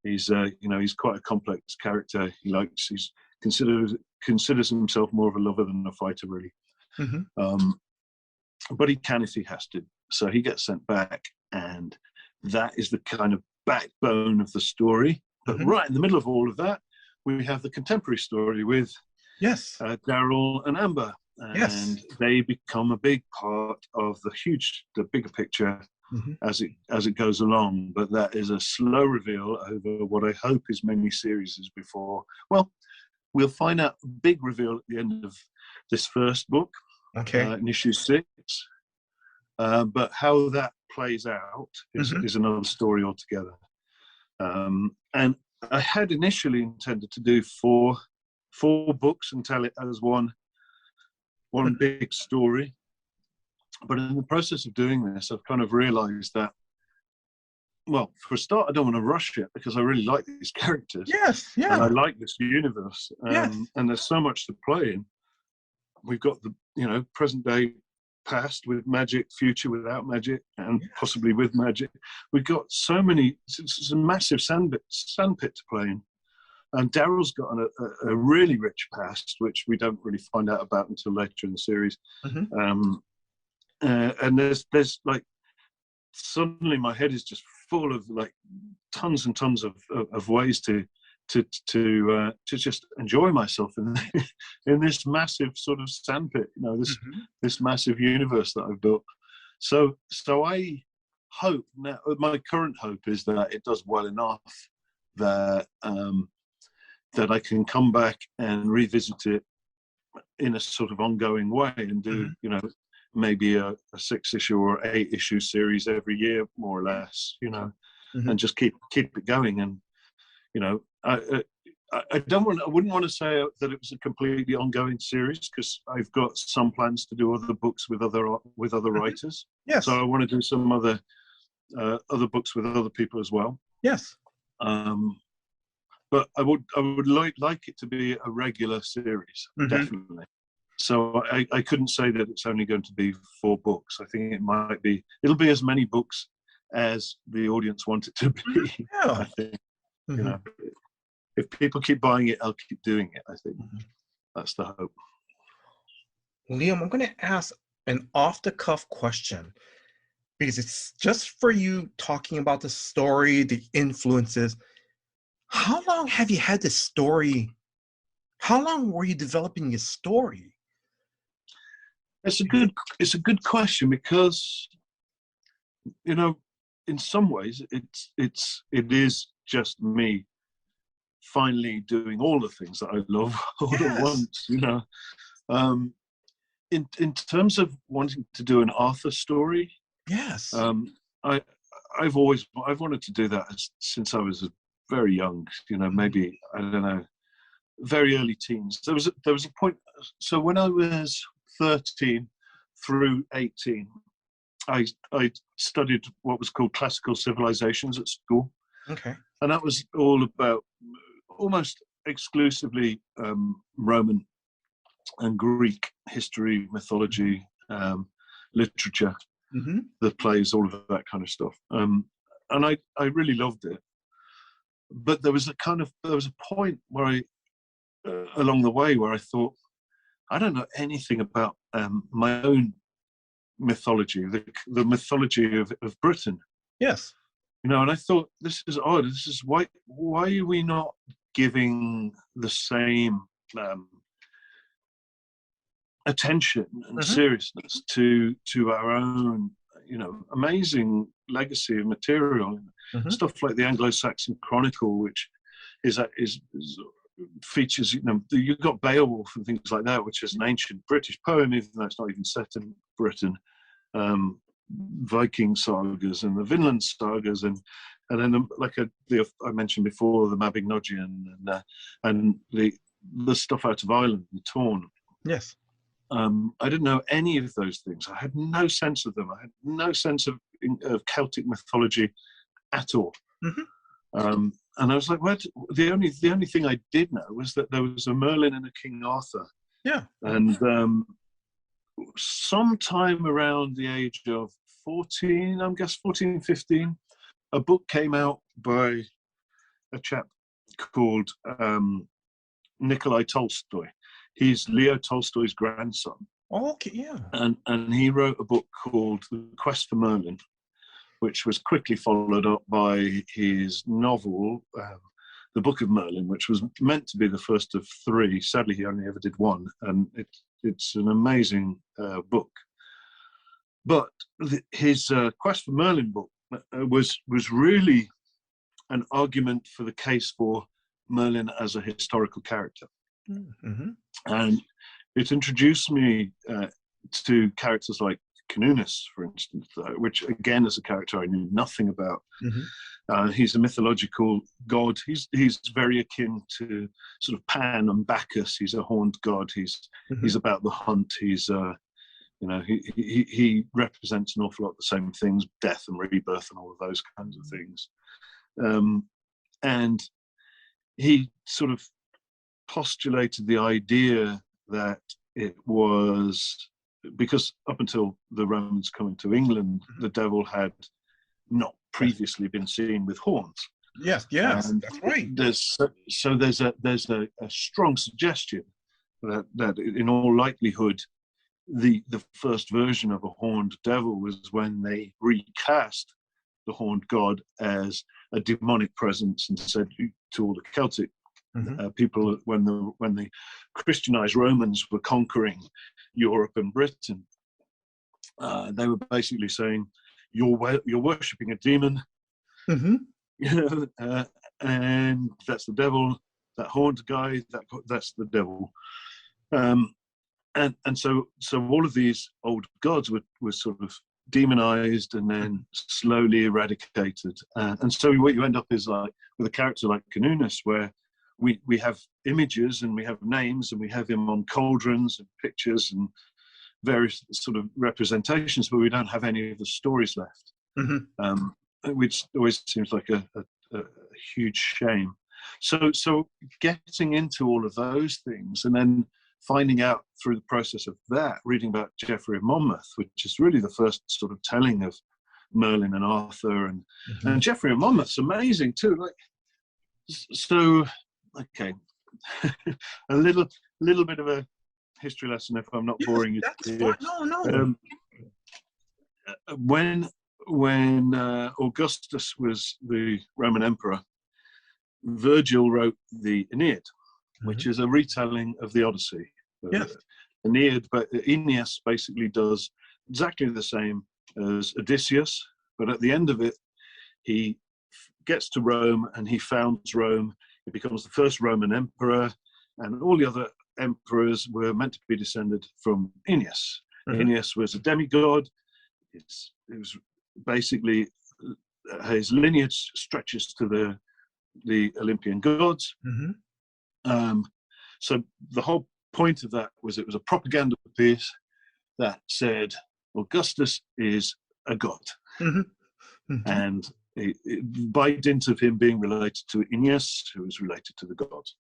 He's he's quite a complex character. He considers himself more of a lover than a fighter, really. But he can if he has to. So he gets sent back, and that is the kind of backbone of the story. But right in the middle of all of that, we have the contemporary story with Daryl and Amber, and they become a big part of the bigger picture as it goes along. But that is a slow reveal over what I hope is many series before. Well, we'll find out a big reveal at the end of this first book, in issue 6. But how that plays out is another story altogether. And I had initially intended to do four books and tell it as one big story. But in the process of doing this, I've kind of realized that, well, for a start, I don't want to rush it, because I really like these characters. And I like this universe. And there's so much to play in. We've got the, present day, past with magic, future without magic, and possibly with magic. We've got so many, it's a massive sandpit to play in. And Daryl's got a really rich past, which we don't really find out about until later in the series. And there's like, suddenly my head is just full of like tons and tons of ways to just enjoy myself in this massive sort of sandpit, this massive universe that I've built. So I hope now, my current hope is that it does well enough that that I can come back and revisit it in a sort of ongoing way and do, you know, maybe a 6-issue or 8-issue series every year, more or less, you know, and just keep it going. And, you know, I wouldn't want to say that it was a completely ongoing series, because I've got some plans to do other books with other writers. Yes. So I want to do some other books with other people as well. Yes. But I would like it to be a regular series, definitely. So I couldn't say that it's only going to be 4 books. I think it'll be as many books as the audience want it to be. Yeah. I think, you know, if people keep buying it, I'll keep doing it. I think that's the hope. Liam, I'm going to ask an off-the-cuff question, because it's just for you talking about the story, the influences. How long have you had this story? How long were you developing your story? It's a good question, because, you know, in some ways it is just me finally doing all the things that I love all at once, you know. In terms of wanting to do an Arthur story, I've wanted to do that since I was very young, you know, maybe, I don't know, very early teens. There was a point. So when I was 13 through 18, I studied what was called classical civilizations at school. Okay. And that was all about almost exclusively Roman and Greek history, mythology, literature, the plays, all of that kind of stuff. And I really loved it. But there was a point where I, along the way, where I thought, I don't know anything about my own mythology, the mythology of Britain. Yes. You know, and I thought, this is odd. This is why are we not giving the same attention and seriousness to our own, you know, amazing legacy of material, stuff like the Anglo-Saxon Chronicle, which is features, you know, you've got Beowulf and things like that, which is an ancient British poem, even though it's not even set in Britain. Viking sagas and the Vinland sagas, and then I mentioned before, the Mabinogion and the stuff out of Ireland, the Torn. Yes. I didn't know any of those things. I had no sense of them. I had no sense of Celtic mythology at all. And I was like, what? The only thing I did know was that there was a Merlin and a King Arthur. Yeah. And sometime around the age of 14, I'm guessing 14, 15, a book came out by a chap called Nikolai Tolstoy. He's Leo Tolstoy's grandson. Oh, okay, yeah. And he wrote a book called The Quest for Merlin, which was quickly followed up by his novel, The Book of Merlin, which was meant to be the first of 3. Sadly, he only ever did 1, and it's an amazing book. But his Quest for Merlin book was really an argument for the case for Merlin as a historical character. And it introduced me to characters like Canunus, for instance, which again is a character I knew nothing about. He's a mythological god. He's very akin to sort of Pan and Bacchus. He's a horned god. He's about the hunt. He's you know, he represents an awful lot of the same things, death and rebirth and all of those kinds of things. And he sort of postulated the idea that it was because up until the Romans coming to England, the devil had not previously been seen with horns. Yes, and that's right. There's a strong suggestion that in all likelihood, the first version of a horned devil was when they recast the horned god as a demonic presence and said to all the Celtic people, when the Christianized Romans were conquering Europe and Britain, they were basically saying, you're worshipping a demon, Mm-hmm. And that's the devil. That horned guy, that's the devil. And so all of these old gods were sort of demonized and then slowly eradicated. And so what you end up is like with a character like Canunus, where we have images and we have names and we have him on cauldrons and pictures and various sort of representations, but we don't have any of the stories left, which always seems like a huge shame. So getting into all of those things and then finding out through the process of that, reading about Geoffrey of Monmouth, which is really the first sort of telling of Merlin and Arthur, and Geoffrey of Monmouth's amazing too. Like, so, okay, a little bit of a history lesson if I'm not boring you. That's fine. No. When Augustus was the Roman emperor, Virgil wrote the Aeneid, which is a retelling of the Odyssey. Yes. Aeneid, but Aeneas basically does exactly the same as Odysseus, but at the end of it, he gets to Rome and he founds Rome. He becomes the first Roman emperor, and all the other emperors were meant to be descended from Aeneas. Aeneas was a demigod. It was basically his lineage stretches to the Olympian gods. So the whole point of that was it was a propaganda piece that said Augustus is a god. And by dint of him being related to Aeneas, who is related to the gods.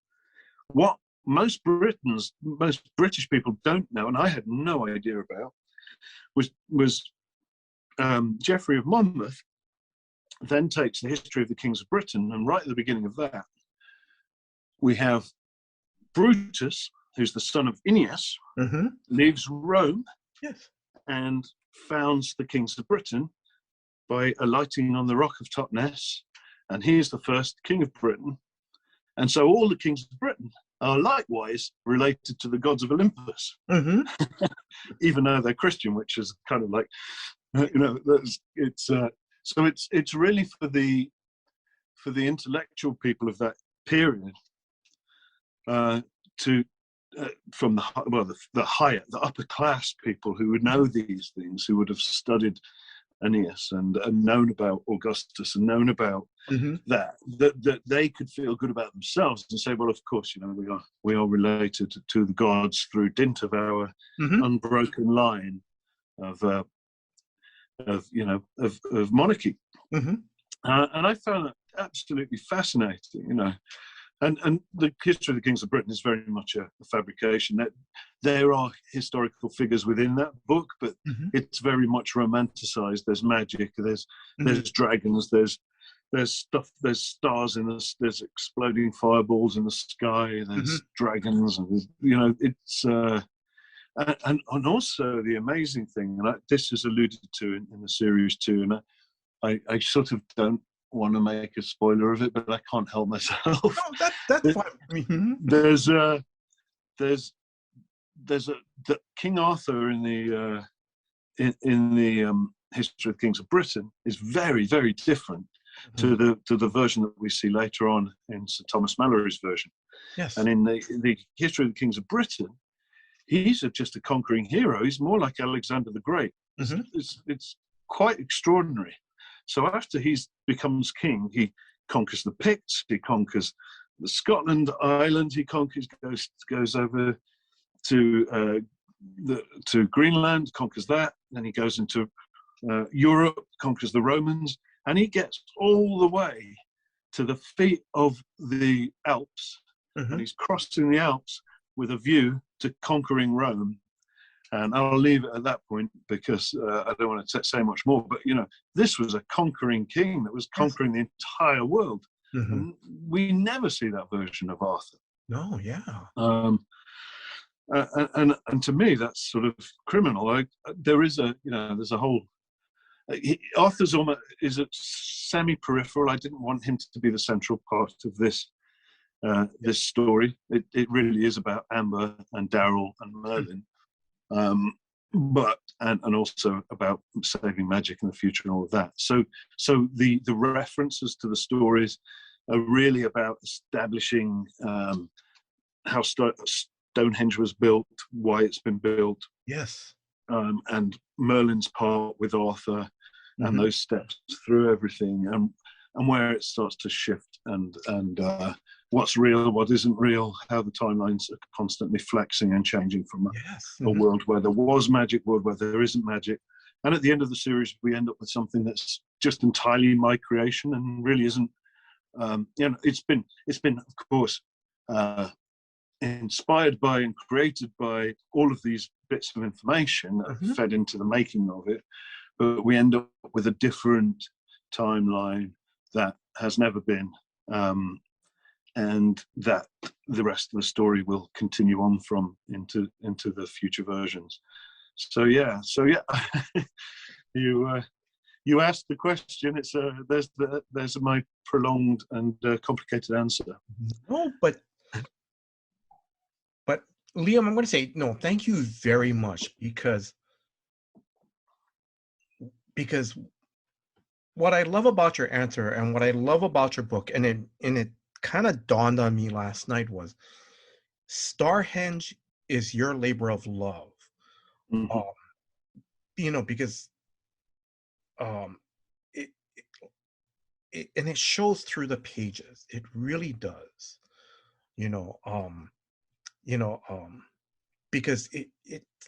What most British people don't know, and I had no idea about, was Geoffrey of Monmouth then takes the history of the kings of Britain, and right at the beginning of that, we have Brutus, who's the son of Aeneas, leaves Rome and founds the kings of Britain by alighting on the rock of Totnes, and he is the first king of Britain. And so all the kings of Britain are likewise related to the gods of Olympus, even though they're Christian, which is kind of like, it's really for the intellectual people of that period from the upper class people who would know these things, who would have studied Aeneas and known about Augustus and known about that they could feel good about themselves and say, well, of course, we are related to the gods through dint of our unbroken line of monarchy. And I found that absolutely fascinating, And the history of the kings of Britain is very much a fabrication. That there are historical figures within that book, but it's very much romanticized. There's magic. There's dragons. There's stuff. There's stars in this. There's exploding fireballs in the sky. There's dragons, and it's and also the amazing thing, and this is alluded to in the series too. And I sort of don't want to make a spoiler of it, but I can't help myself. No, that's fine. There's the King Arthur in the history of Kings of Britain is very, very different to the version that we see later on in Sir Thomas Malory's version. Yes. And in the history of the Kings of Britain, he's just a conquering hero. He's more like Alexander the Great. It's quite extraordinary. So after he becomes king, he conquers the Picts, he conquers the Scotland island, he goes over to Greenland, conquers that, then he goes into Europe, conquers the Romans, and he gets all the way to the feet of the Alps, and he's crossing the Alps with a view to conquering Rome. And I'll leave it at that point because I don't want to say much more. But, this was a conquering king that was conquering the entire world. And we never see that version of Arthur. No, yeah. And to me, that's sort of criminal. There's a whole... Arthur's almost is a semi-peripheral. I didn't want him to be the central part of this story. It really is about Amber and Darryl and Merlin. but and also about saving magic in the future and all of that. So the references to the stories are really about establishing how Stonehenge was built, why it's been built, Yes. and Merlin's part with Arthur, and those steps through everything, and where it starts to shift, and what's real, what isn't real, how the timelines are constantly flexing and changing from a world where there was magic, world where there isn't magic. And at the end of the series, we end up with something that's just entirely my creation and really isn't. It's been of course inspired by and created by all of these bits of information that fed into the making of it, but we end up with a different timeline that has never been, and that the rest of the story will continue on from into the future versions. So yeah, you asked the question. It's there's my prolonged and complicated answer. No, but Liam, I'm going to say no. Thank you very much, because what I love about your answer and what I love about your book, and it kind of dawned on me last night, was Starhenge is your labor of love. Because and it shows through the pages. It really does. Because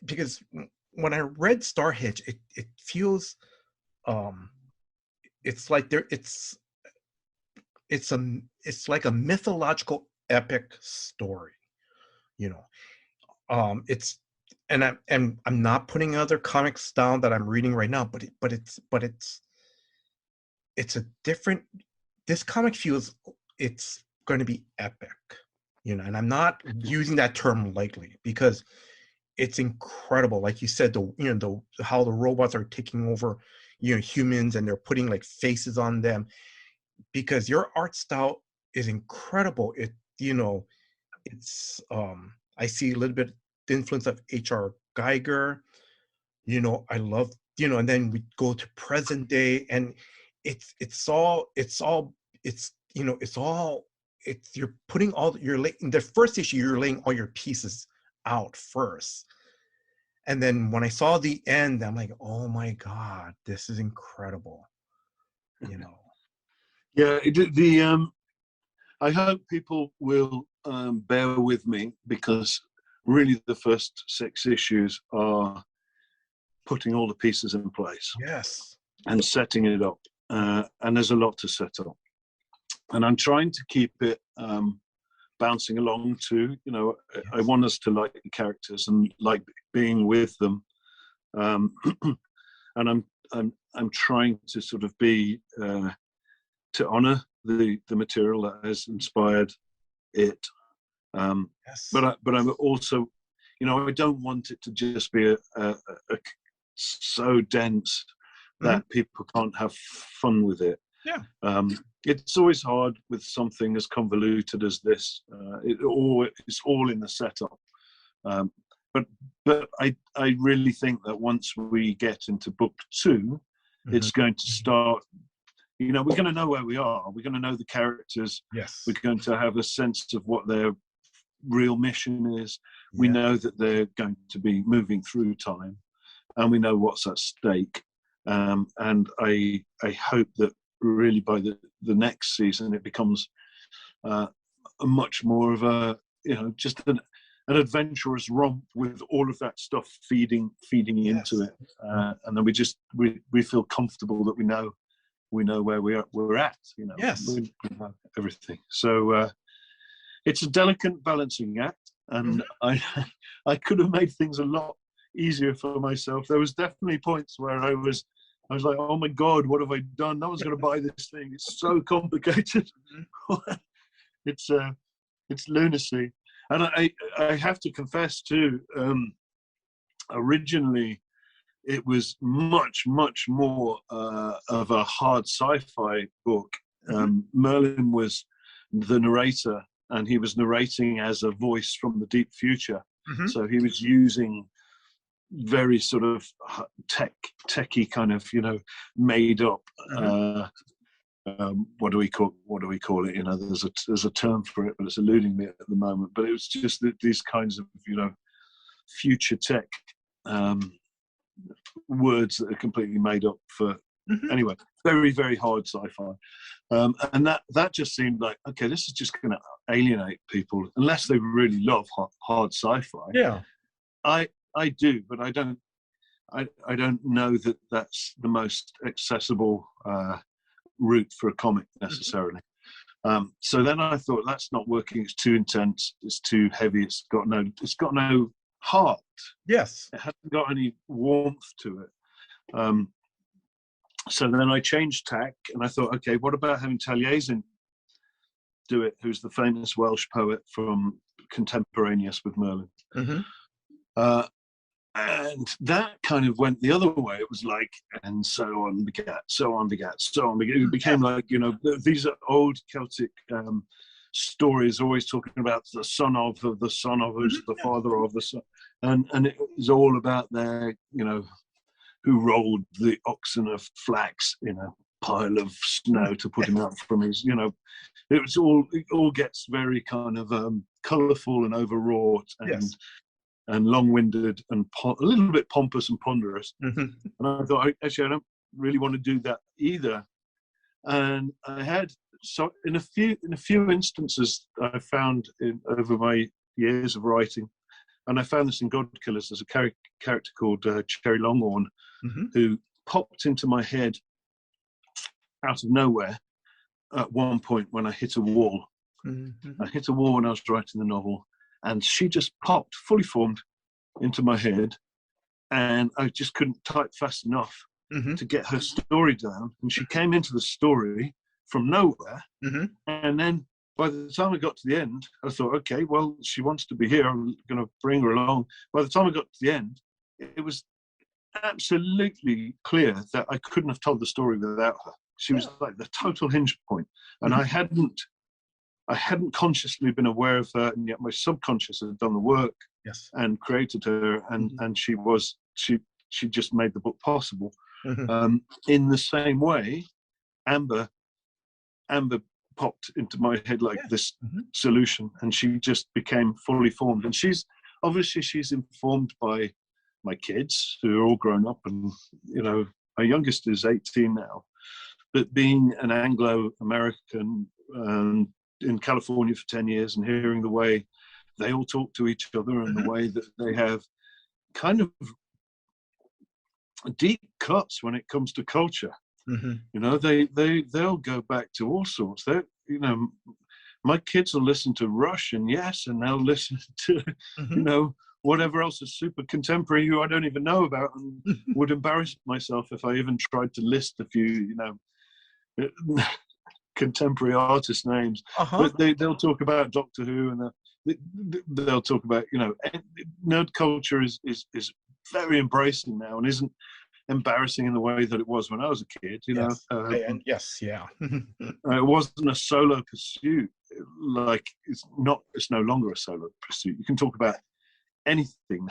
because when I read Starhenge, it feels it's like it's like a mythological epic story. It's and I'm not putting other comics down that I'm reading right now, but it's a different. This comic feels it's going to be epic, and I'm not using that term lightly, because it's incredible. Like you said, how the robots are taking over, humans, and they're putting like faces on them, because your art style is incredible. It's I see a little bit the influence of H.R. Geiger. I love, and then we go to present day, and it's you're putting all in the first issue, you're laying all your pieces out first. And then when I saw the end, I'm like, oh my God, this is incredible. Yeah, I hope people will bear with me, because really the first 6 issues are putting all the pieces in place. Yes. And setting it up. And there's a lot to set up. And I'm trying to keep it bouncing along too. Yes. I want us to like the characters and like being with them. And I'm trying to sort of be to honor the material that has inspired it. Yes. But I'm also, I don't want it to just be a so dense that people can't have fun with it. Yeah. It's always hard with something as convoluted as this. It's all in the setup. But I really think that once we get into book 2, it's going to start. We're going to know where we are. We're going to know the characters. Yes. We're going to have a sense of what their real mission is. Yeah. We know that they're going to be moving through time, and we know what's at stake. And I hope that really by the next season it becomes a much more of a just an adventurous romp with all of that stuff feeding into it, and then we feel comfortable that we know where we're at. Yes. We know everything. So it's a delicate balancing act, and I could have made things a lot easier for myself. There was definitely points where I was like, oh my God, what have I done? No one's going to buy this thing. It's so complicated. It's lunacy. And I have to confess too, originally it was much, much more of a hard sci-fi book. Merlin was the narrator, and he was narrating as a voice from the deep future. So he was using very sort of techie kind of, you know, made up. What do we call it? You know, there's a term for it, but it's eluding me at the moment. But it was just these kinds of, you know, future tech words that are completely made up for. Anyway, very, very hard sci-fi. And that just seemed like, okay, this is just going to alienate people unless they really love hard sci-fi. Yeah, I do, but I don't know that that's the most accessible route for a comic necessarily. So then I thought, that's not working. It's too intense. It's too heavy. It's got no heart. Yes. It hasn't got any warmth to it. So then I changed tack, and I thought, okay, what about having Taliesin do it, who's the famous Welsh poet from contemporaneous with Merlin. And that kind of went the other way. It was like, and so on begat, so on begat, so on begat. It became like, you know, these are old Celtic stories, always talking about the son of who's the father of the son. And it was all about their, you know, who rolled the oxen of flax in a pile of snow to put him out from his, you know, it all gets very kind of colourful and overwrought and long-winded and a little bit pompous and ponderous. And I thought, actually, I don't really want to do that either. And I had, so in a few instances I found over my years of writing, and I found this in God Killers, there's a character called Cherry Longhorn, who popped into my head out of nowhere at one point when I hit a wall. I hit a wall when I was writing the novel, and she just popped, fully formed, into my head, and I just couldn't type fast enough to get her story down. And she came into the story from nowhere, and then by the time I got to the end, I thought, okay, well, she wants to be here. I'm going to bring her along. By the time I got to the end, it was absolutely clear that I couldn't have told the story without her. She was like the total hinge point, and I hadn't consciously been aware of her, and yet my subconscious had done the work and created her, and she just made the book possible. In the same way, Amber popped into my head like this solution, and she just became fully formed. And she's informed by my kids, who are all grown up, and, you know, my youngest is 18 now. But being an Anglo-American in California for 10 years, and hearing the way they all talk to each other, and the way that they have kind of deep cuts when it comes to culture. You know, they'll go back to all sorts. They, you know, my kids will listen to Rush and Yes, and they'll listen to, you know, whatever else is super contemporary, who I don't even know about, and would embarrass myself if I even tried to list a few, you know, contemporary artist names. But they'll talk about Doctor Who, and they'll talk about, you know, nerd culture is very embracing now, and isn't embarrassing in the way that it was when I was a kid, you know. It wasn't a solo pursuit. Like, it's no longer a solo pursuit. You can talk about anything.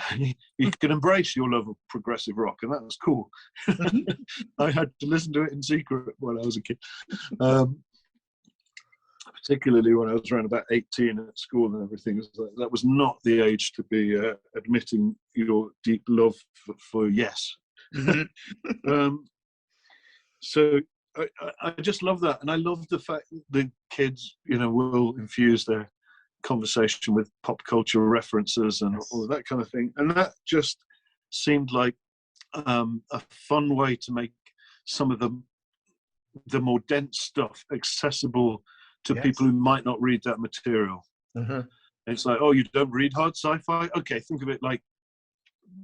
You can embrace your love of progressive rock, and that was cool. I had to listen to it in secret when I was a kid, particularly when I was around about 18 at school and everything. That was not the age to be admitting your deep love for Yes. So I just love that, and I love the fact that the kids, you know, will infuse their conversation with pop culture references and all of that kind of thing, and that just seemed like a fun way to make some of the more dense stuff accessible to people who might not read that material. It's like, oh, you don't read hard sci-fi? Okay, think of it like,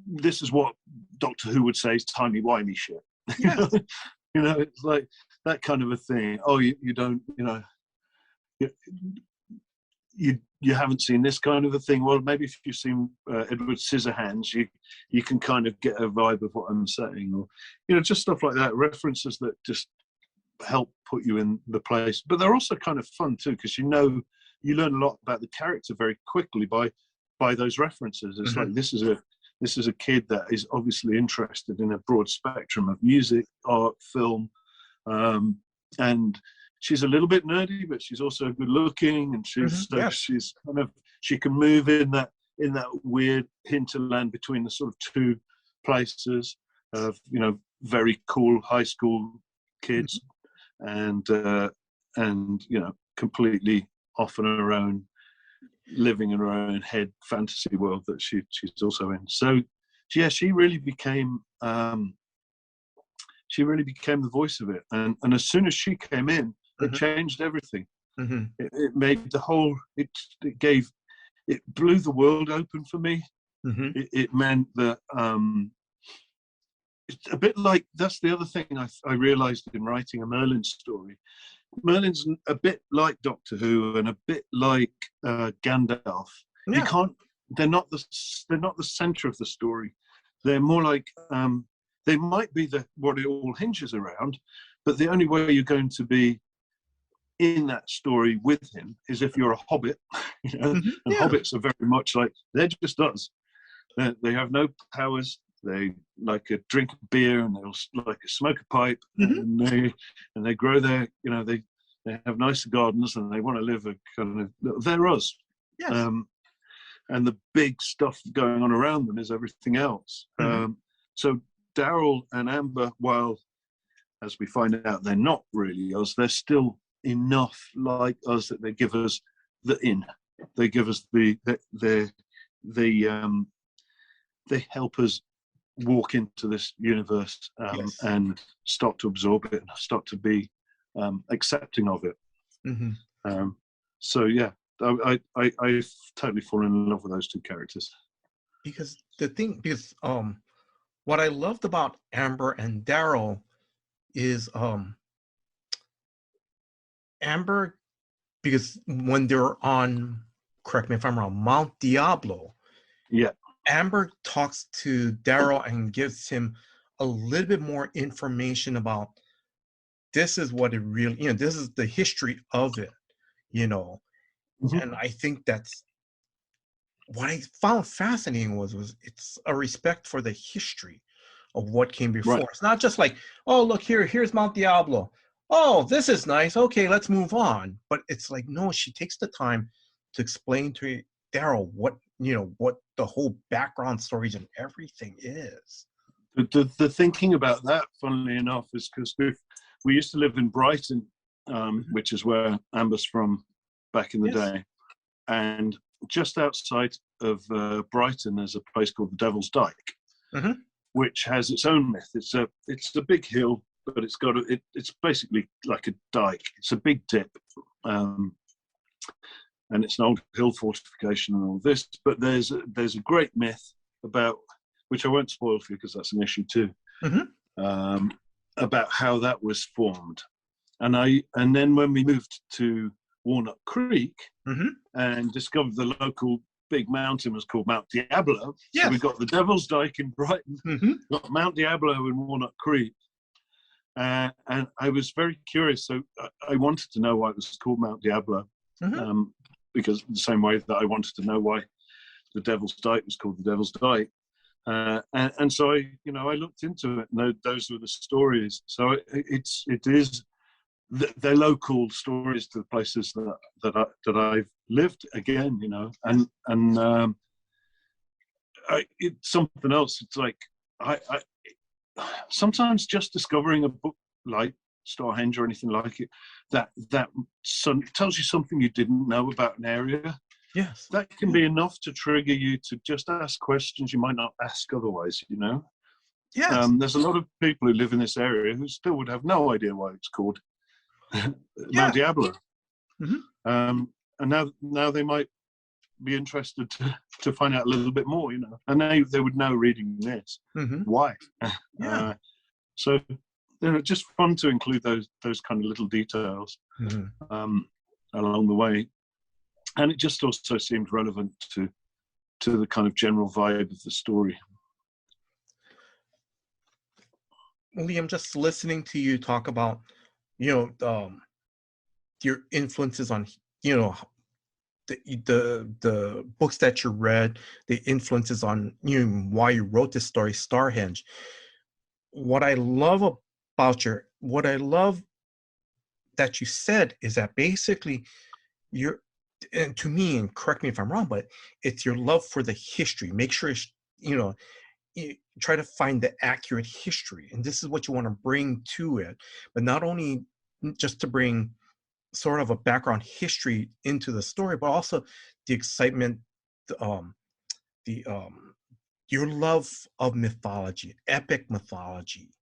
this is what Doctor Who would say is timey-wimey shit. You know, it's like that kind of a thing. Oh, you don't, you know, you haven't seen this kind of a thing. Well, maybe if you've seen Edward Scissorhands, you can kind of get a vibe of what I'm saying, or, you know, just stuff like that. References that just help put you in the place. But they're also kind of fun too, because, you know, you learn a lot about the character very quickly by those references. It's like, this is this is a kid that is obviously interested in a broad spectrum of music, art, film, and she's a little bit nerdy, but she's also good looking, and she's kind of, she can move in that weird hinterland between the sort of two places of, you know, very cool high school kids and you know, completely off on her own, living in her own head fantasy world that she's also in. So yeah, she really became the voice of it, and as soon as she came in, it changed everything. It made the whole, it blew the world open for me. It meant that it's a bit like, that's the other thing I realized in writing a Merlin story. Merlin's a bit like Doctor Who and a bit like Gandalf. You can't, they're not the center of the story. They're more like, they might be what it all hinges around, but the only way you're going to be in that story with him is if you're a hobbit, you know. And hobbits are very much like, they're just us. They have no powers. They like a drink of beer, and they'll like a smoke a pipe, and they grow their, you know, they have nicer gardens, and they want to live a kind of, they're us. And the big stuff going on around them is everything else. So Daryl and Amber, while as we find out they're not really us, they're still enough like us that they give us the in. They give us they help us walk into this universe and start to absorb it and start to be accepting of it. So yeah, I totally fall in love with those two characters. Because what I loved about Amber and Daryl is Amber, because when they're on, correct me if I'm wrong, Mount Diablo, Amber talks to Daryl and gives him a little bit more information about, this is what it really, you know, this is the history of it, you know. And I think that's what I found fascinating was it's a respect for the history of what came before. It's not just like, oh, look here's Mount Diablo. Oh, this is nice. Okay, let's move on. But it's like, no, she takes the time to explain to Daryl what, you know, what the whole background stories and everything is. The thinking about that, funnily enough, is because we used to live in Brighton, which is where Amber's from back in the day. And just outside of Brighton, there's a place called the Devil's Dyke, which has its own myth. It's a big hill, but it's got it's basically like a dike. It's a big dip, and it's an old hill fortification and all this. But there's a great myth about, which I won't spoil for you because that's an issue too, about how that was formed. And then when we moved to Walnut Creek and discovered the local big mountain was called Mount Diablo. So we got the Devil's Dyke in Brighton, got Mount Diablo in Walnut Creek. And I was very curious. So I wanted to know why it was called Mount Diablo, because the same way that I wanted to know why the Devil's Dyke was called the Devil's Dyke. And so I looked into it, and those were the stories. So it is the local stories to the places that I've lived again, you know, and it's something else. It's like I sometimes just discovering a book like Starhenge or anything like it that tells you something you didn't know about an area. That can be enough to trigger you to just ask questions you might not ask otherwise, you know. There's a lot of people who live in this area who still would have no idea why it's called Mount Diablo. And now they might be interested to find out a little bit more, you know, and they would know reading this why. So just fun to include those kind of little details along the way, and it just also seemed relevant to the kind of general vibe of the story. Liam, just listening to you talk about, you know, your influences on, you know, the books that you read, the influences on you, why you wrote this story, Starhenge. What I love that you said is that basically you're, and to me, and correct me if I'm wrong, but it's your love for the history. Make sure it's, you try to find the accurate history, and this is what you want to bring to it. But not only just to bring sort of a background history into the story, but also the excitement, the, the your love of mythology, epic mythology.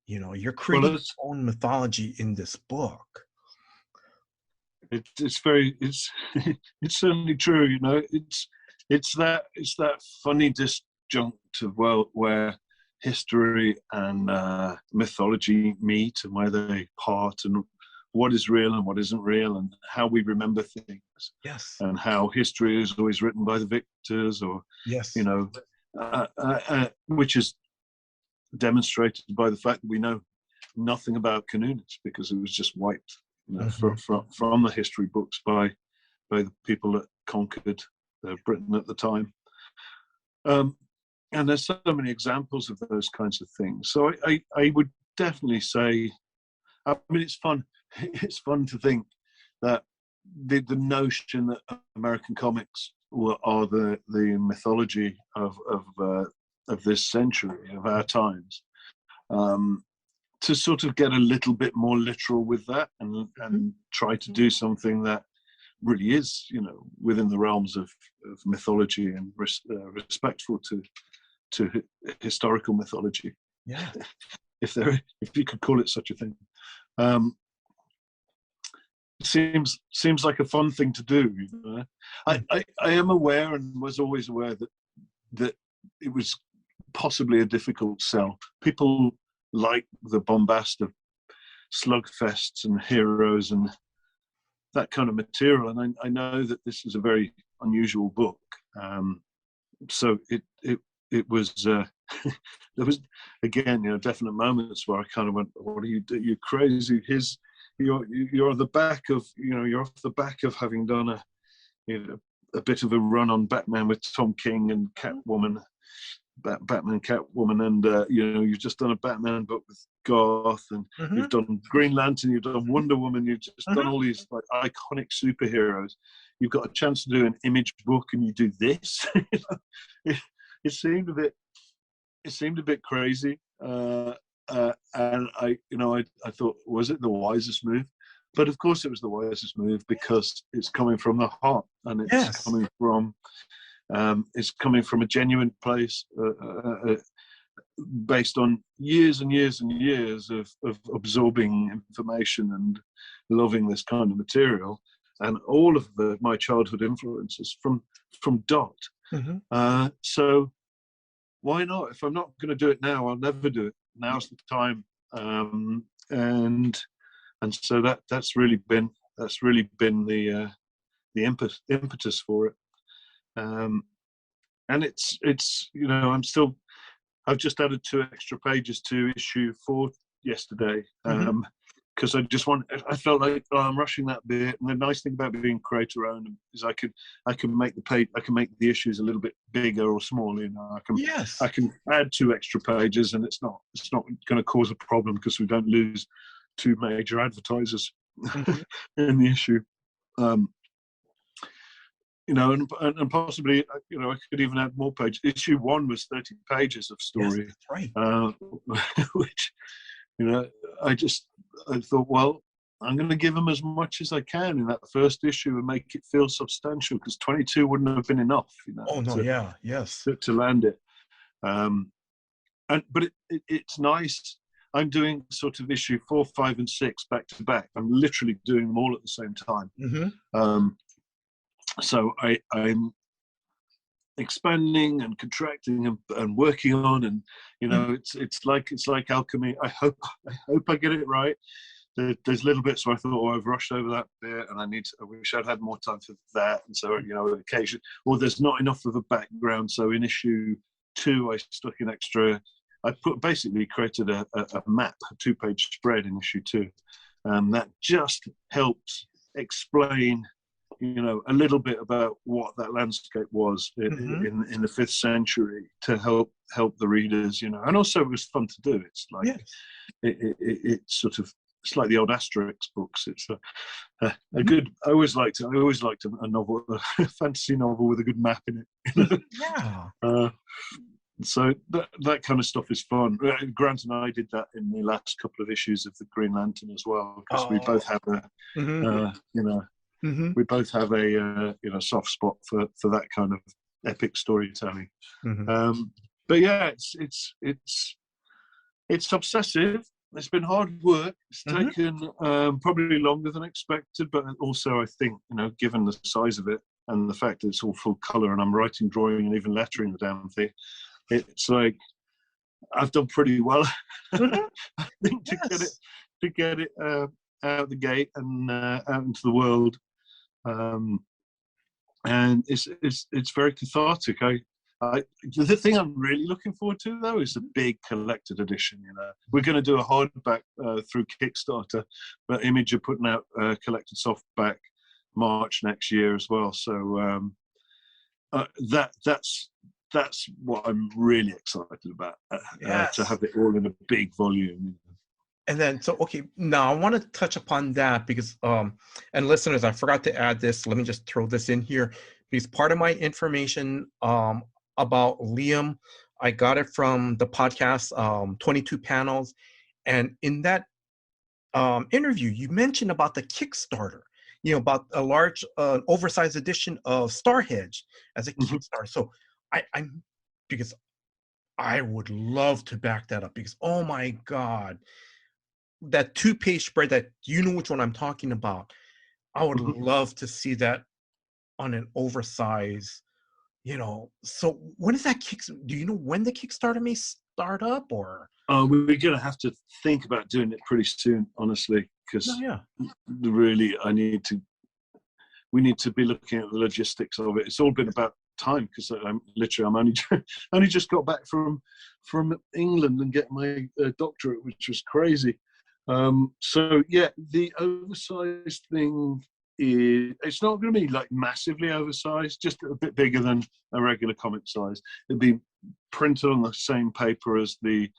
You're Well, creating your own mythology in this book. it's very it's it's certainly true. It's that funny disjunctive world where history and mythology meet, and where they part, and what is real and what isn't real, and how we remember things. Yes. And how history is always written by the victors, or yes, which is demonstrated by the fact that we know nothing about Canunis, because it was just wiped from the history books by the people that conquered Britain at the time. And there's so many examples of those kinds of things. So I would definitely say, I mean, it's fun. It's fun to think that the notion that American comics are the mythology of this century, of our times, to sort of get a little bit more literal with that, and try to do something that really is, within the realms of mythology, and respectful to historical mythology. Yeah. if you could call it such a thing. Seems like a fun thing to do. I am aware, and was always aware, that it was possibly a difficult sell. People like the bombast of slugfests and heroes and that kind of material, and I know that this is a very unusual book. So it was there was, again, definite moments where I kind of went, "What are you do? You're crazy." You're the back of you're off the back of having done a bit of a run on Batman with Tom King and Catwoman, Batman Catwoman, and you've just done a Batman book with Garth, and you've done Green Lantern, you've done Wonder Woman, you've just done all these like iconic superheroes. You've got a chance to do an Image book, and you do this. It seemed a bit crazy. And I thought, was it the wisest move? But of course it was the wisest move, because it's coming from the heart, and it's coming from a genuine place, based on years and years and years of absorbing information and loving this kind of material, and all of my childhood influences from Dot. So why not? If I'm not going to do it now, I'll never do it. Now's the time. And so that's really been the impetus for it. And it's I've just added 2 extra pages to issue 4 yesterday, because I felt like I'm rushing that bit. And the nice thing about being creator owned is I can make the issues a little bit bigger or smaller. I can add 2 extra pages, and it's not going to cause a problem, because we don't lose 2 major advertisers in the issue. And possibly, I could even add more pages. Issue 1 was 30 pages of story. Yes, that's right. Which, I thought, well, I'm going to give them as much as I can in that first issue and make it feel substantial, because 22 wouldn't have been enough, to land it. But it's nice. I'm doing sort of issue 4, 5, and 6 back to back. I'm literally doing them all at the same time. So I'm expanding and contracting and working on, and it's like alchemy. I hope I get it right. There's little bits where I thought, I've rushed over that bit, and I wish I'd had more time for that. And so occasion, or there's not enough of a background. So in issue 2, I stuck in extra. I basically created a map, a 2-page spread in issue 2, that just helps explain a little bit about what that landscape was in the 5th century to help the readers, and also it was fun to do. It's like it's sort of, it's like the old Asterix books. It's a good. I always liked a novel, a fantasy novel with a good map in it. So that kind of stuff is fun. Grant and I did that in the last couple of issues of the Green Lantern as well, because we both have we both have a soft spot for that kind of epic storytelling. But yeah, it's obsessive. It's been hard work. It's taken probably longer than expected, but also I think, given the size of it and the fact that it's all full color and I'm writing, drawing, and even lettering the damn thing, it's like I've done pretty well. I think to get it out the gate and out into the world, and it's very cathartic. The thing I'm really looking forward to, though, is a big collected edition. We're going to do a hardback through Kickstarter, but Image are putting out a collected softback March next year as well. So that's what I'm really excited about, to have it all in a big volume. And then, now I want to touch upon that because, and listeners, I forgot to add this. Let me just throw this in here, because part of my information about Liam, I got it from the podcast, 22 Panels. And in that interview, you mentioned about the Kickstarter, about a large, oversized edition of Starhenge as a Kickstarter. So because I would love to back that up, because, oh my God, that 2-page spread, that which one I'm talking about, I would love to see that on an oversized, so when is that do you know when the Kickstarter may start up, or? We're going to have to think about doing it pretty soon, honestly, because really we need to be looking at the logistics of it. It's all been about time, because I'm only just got back from England and get my doctorate, which was crazy. So yeah, the oversized thing it's not going to be like massively oversized, just a bit bigger than a regular comic size. It'll be printed on the same paper as the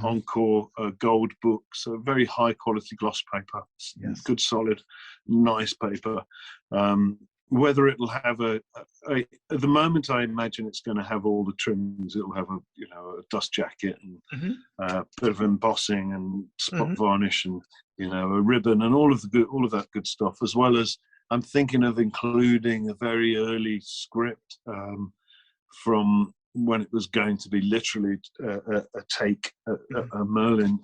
Encore gold book, so very high quality gloss paper, good solid nice paper. Whether it'll have at the moment, I imagine it's going to have all the trims. It'll have a dust jacket and a bit of embossing and spot varnish and a ribbon and all of that good stuff, as well as I'm thinking of including a very early script from when it was going to be literally a take, a Merlin,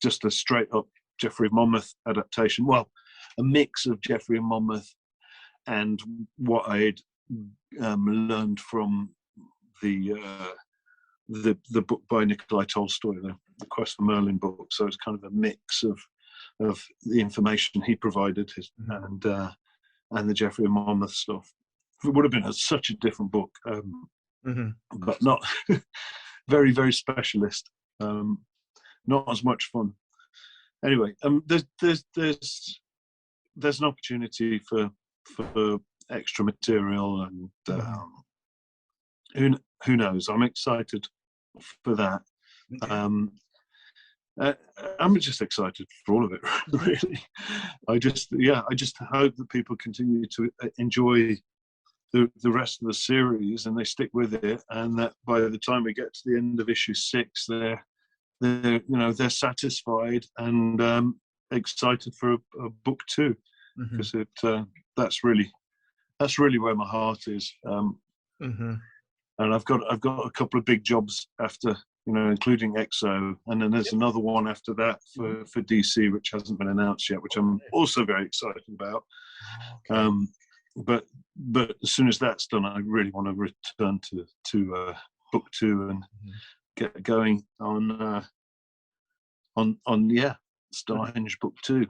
just a straight up Geoffrey Monmouth adaptation. Well, a mix of Geoffrey and Monmouth and what I'd learned from the book by Nikolai Tolstoy, the Quest for Merlin book. So it's kind of a mix of the information he provided and the Geoffrey and Monmouth stuff. It would have been such a different book, but not very, very specialist. Not as much fun. Anyway, there's an opportunity for extra material, and who knows? I'm excited for that. I'm just excited for all of it, really. I just hope that people continue to enjoy the rest of the series and they stick with it, and that by the time we get to the end of issue 6, they're satisfied and excited for a book 2, because that's really where my heart is. And I've got a couple of big jobs after, including EXO, and then there's another one after that for DC, which hasn't been announced yet, which I'm also very excited about. But as soon as that's done, I really want to return to book 2 and get going on Starhenge book 2.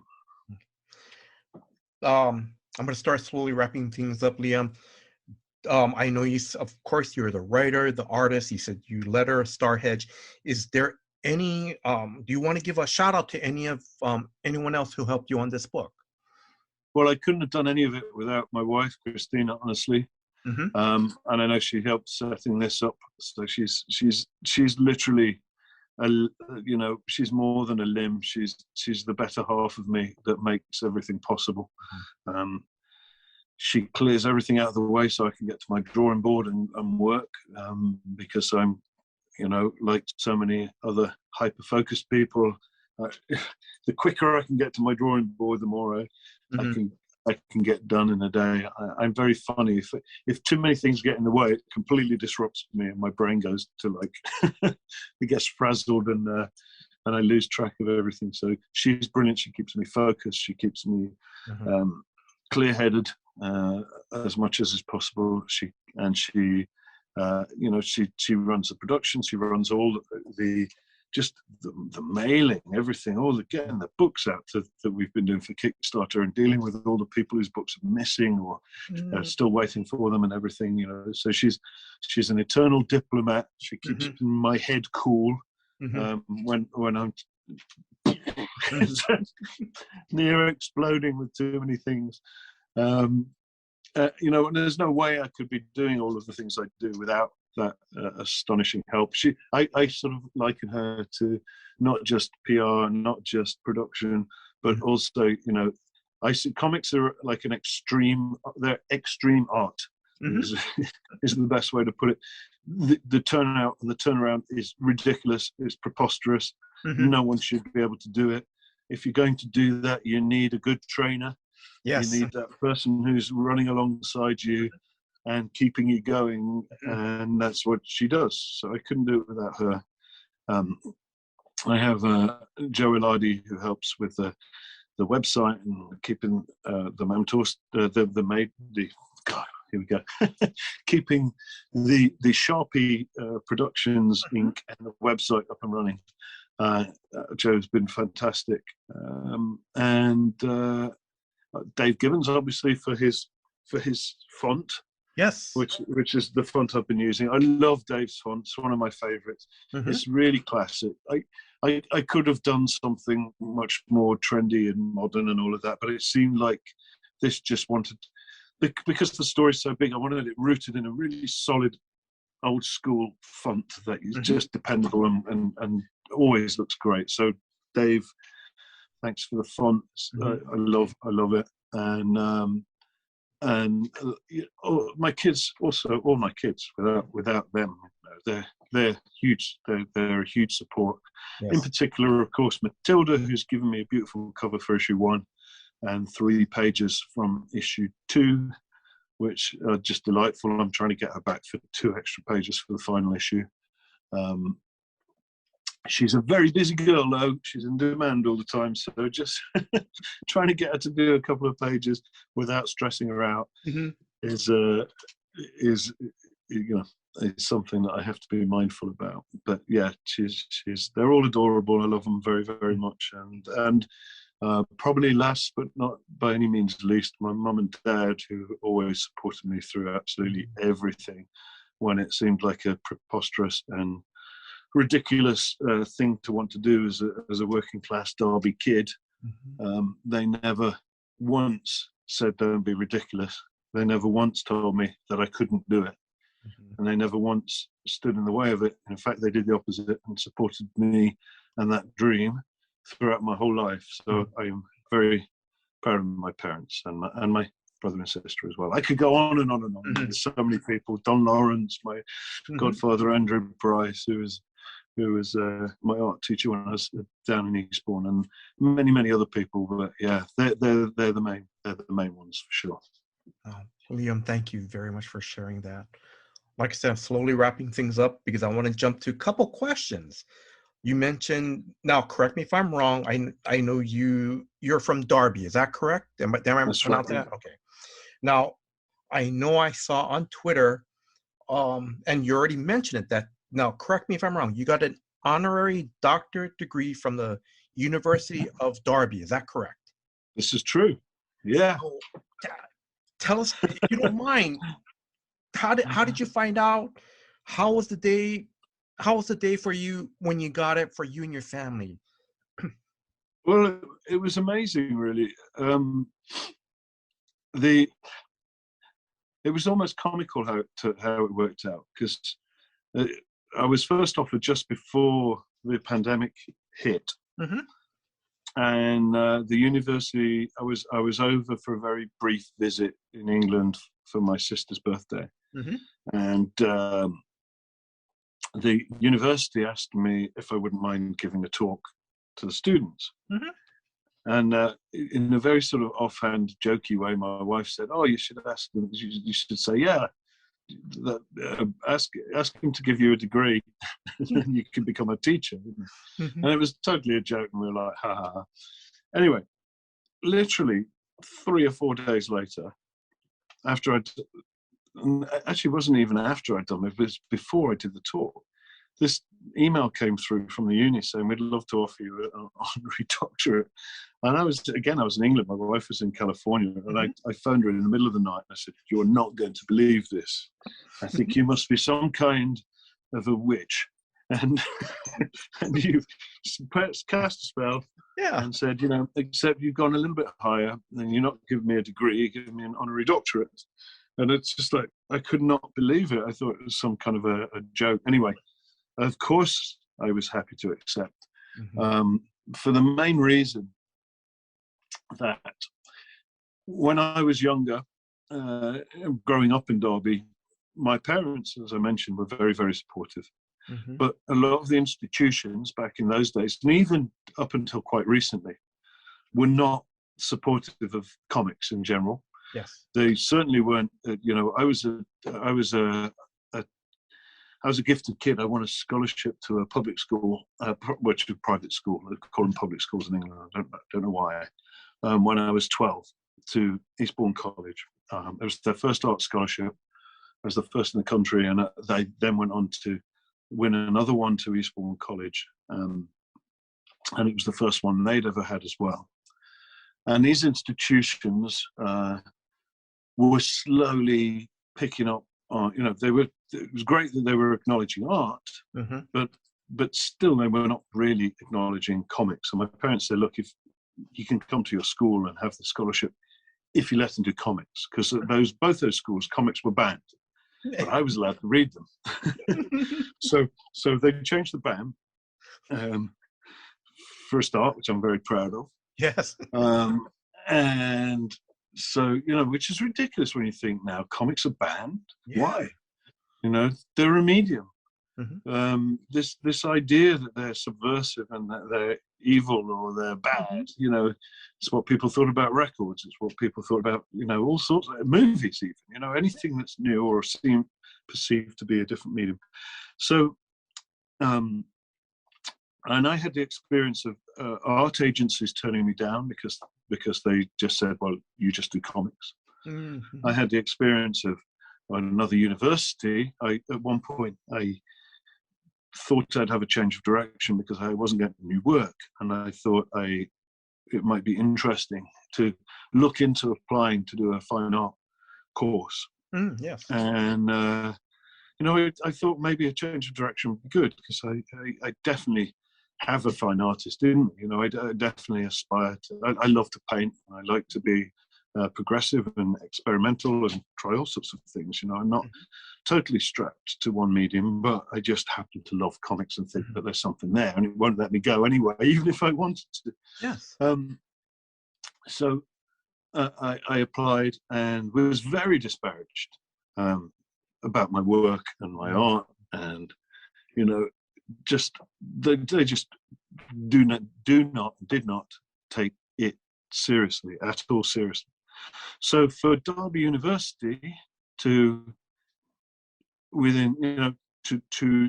I'm going to start slowly wrapping things up, Liam. I know of course, you're the writer, the artist. You said you letter Starhenge. Is there any, do you want to give a shout out to any of anyone else who helped you on this book? Well, I couldn't have done any of it without my wife, Christina, honestly. Mm-hmm. And I know she helped setting this up. So she's literally, she's more than a limb. She's the better half of me that makes everything possible. She clears everything out of the way so I can get to my drawing board and work, because I'm, like so many other hyper-focused people, the quicker I can get to my drawing board, the more I can get done in a day. I'm very funny. If too many things get in the way, it completely disrupts me, and my brain goes to it gets frazzled, and I lose track of everything. So she's brilliant. She keeps me focused. She keeps me clear-headed as much as is possible. She runs the production. She runs all the mailing, everything, getting the books out that we've been doing for Kickstarter, and dealing with all the people whose books are missing or still waiting for them and everything. So she's an eternal diplomat. She keeps my head cool when I'm near exploding with too many things. And there's no way I could be doing all of the things I do without that astonishing help. I sort of liken her to not just PR, not just production, but also, I see comics are like they're extreme art. Is the best way to put it. The turnout and the turnaround is ridiculous. It's preposterous. No one should be able to do it. If you're going to do that, you need a good trainer. Yes. You need that person who's running alongside you and keeping you going, and that's what she does. So I couldn't do it without her. I have Joe Ilardi, who helps with the website and keeping the Mamtors, here we go, keeping the Sharpie Productions Inc. and the website up and running. Joe's been fantastic, and Dave Gibbons, obviously, for his font. Yes. Which is the font I've been using. I love Dave's font. It's one of my favorites. It's really classic. I could have done something much more trendy and modern and all of that, but it seemed like this just wanted, because the story's so big, I wanted it rooted in a really solid old school font that is just dependable and always looks great. So Dave, thanks for the font. I love it. And my kids also, all my kids, without them, they're huge. They're a huge support. Yes. In particular, of course, Matilda, who's given me a beautiful cover for issue 1 and 3 pages from issue 2, which are just delightful. I'm trying to get her back for 2 extra pages for the final issue. She's a very busy girl, though. She's in demand all the time, so just trying to get her to do a couple of pages without stressing her out is something that I have to be mindful about. But yeah, they're all adorable. I love them very, very much. And probably last but not by any means least, my mum and dad, who always supported me through absolutely everything when it seemed like a preposterous and ridiculous thing to want to do as a working class Derby kid. They never once said don't be ridiculous. They never once told me that I couldn't do it, and they never once stood in the way of it. In fact, they did the opposite and supported me and that dream throughout my whole life. So I am very proud of my parents and my brother and sister as well. I could go on and on and on. There's so many people. Don Lawrence, my godfather, Andrew Price, who was my art teacher when I was down in Eastbourne, and many, many other people. But yeah, they're the main ones for sure. Liam, thank you very much for sharing that. Like I said, I'm slowly wrapping things up because I want to jump to a couple questions. You mentioned, now correct me if I'm wrong, I know you're from Derby, is that correct? Am I pronouncing that? Okay. Now, I know I saw on Twitter, and you already mentioned it, that, now correct me if I'm wrong, you got an honorary doctorate degree from the University of Derby, is that correct? This is true. Yeah. So, tell us, if you don't mind, how did you find out? How was the day for you when you got it, for you and your family? Well, it was amazing, really. it was almost comical how it worked out, because I was first offered just before the pandemic hit. Mm-hmm. And the university, I was over for a very brief visit in England for my sister's birthday. Mm-hmm. And the university asked me if I wouldn't mind giving a talk to the students. Mm-hmm. And in a very sort of offhand, jokey way, my wife said, "Oh, you should ask them. You should say, yeah, ask him to give you a degree, and you can become a teacher." Mm-hmm. And it was totally a joke, and we were like, ha ha ha. Anyway, literally 3 or 4 days later, after actually it wasn't even after I'd done it, it was before I did the talk, this email came through from the uni saying, "We'd love to offer you an honorary doctorate." And I was in England, my wife was in California, and I phoned her in the middle of the night and I said, "You're not going to believe this. I think you must be some kind of a witch." And and you cast a spell, Yeah. and said, except you've gone a little bit higher, and you're not giving me a degree, you're giving me an honorary doctorate. And it's just like, I could not believe it. I thought it was some kind of a joke. Anyway, of course, I was happy to accept, for the main reason that when I was younger, growing up in Derby, my parents, as I mentioned, were very, very supportive. Mm-hmm. But a lot of the institutions back in those days, and even up until quite recently, were not supportive of comics in general. Yes. They certainly weren't. I was a gifted kid. I won a scholarship to a public school, which was a private school. They call them public schools in England. I don't know why. When I was 12, to Eastbourne College. It was their first art scholarship. I was the first in the country, and they then went on to win another one to Eastbourne College, and it was the first one they'd ever had as well. And these institutions were slowly picking up on, it was great that they were acknowledging art, but still they were not really acknowledging comics. And my parents said, "Look, if you can come to your school and have the scholarship if you let them do comics," because both those schools, comics were banned. But I was allowed to read them. So they changed the ban, for a start, which I'm very proud of. Yes. And so, which is ridiculous when you think now comics are banned. Yeah. Why? They're a medium. Mm-hmm. This idea that they're subversive and that they're evil or they're bad, it's what people thought about records. It's what people thought about, all sorts of movies, even, anything that's new or seemed perceived to be a different medium. So, and I had the experience of art agencies turning me down because they just said, "Well, you just do comics." Mm-hmm. I had the experience of another university. At one point, I thought I'd have a change of direction because I wasn't getting new work, and I thought it might be interesting to look into applying to do a fine art course. Yes. And I thought maybe a change of direction would be good, because I definitely have a fine artist in me. I definitely aspire to. I love to paint. I like to be progressive and experimental and try all sorts of things. I'm not totally strapped to one medium, but I just happen to love comics and think that there's something there, and it won't let me go anyway, even if I wanted to. Yes. So I applied and was very disparaged about my work and my art, and they just did not take it seriously at all. Seriously. So for Derby University to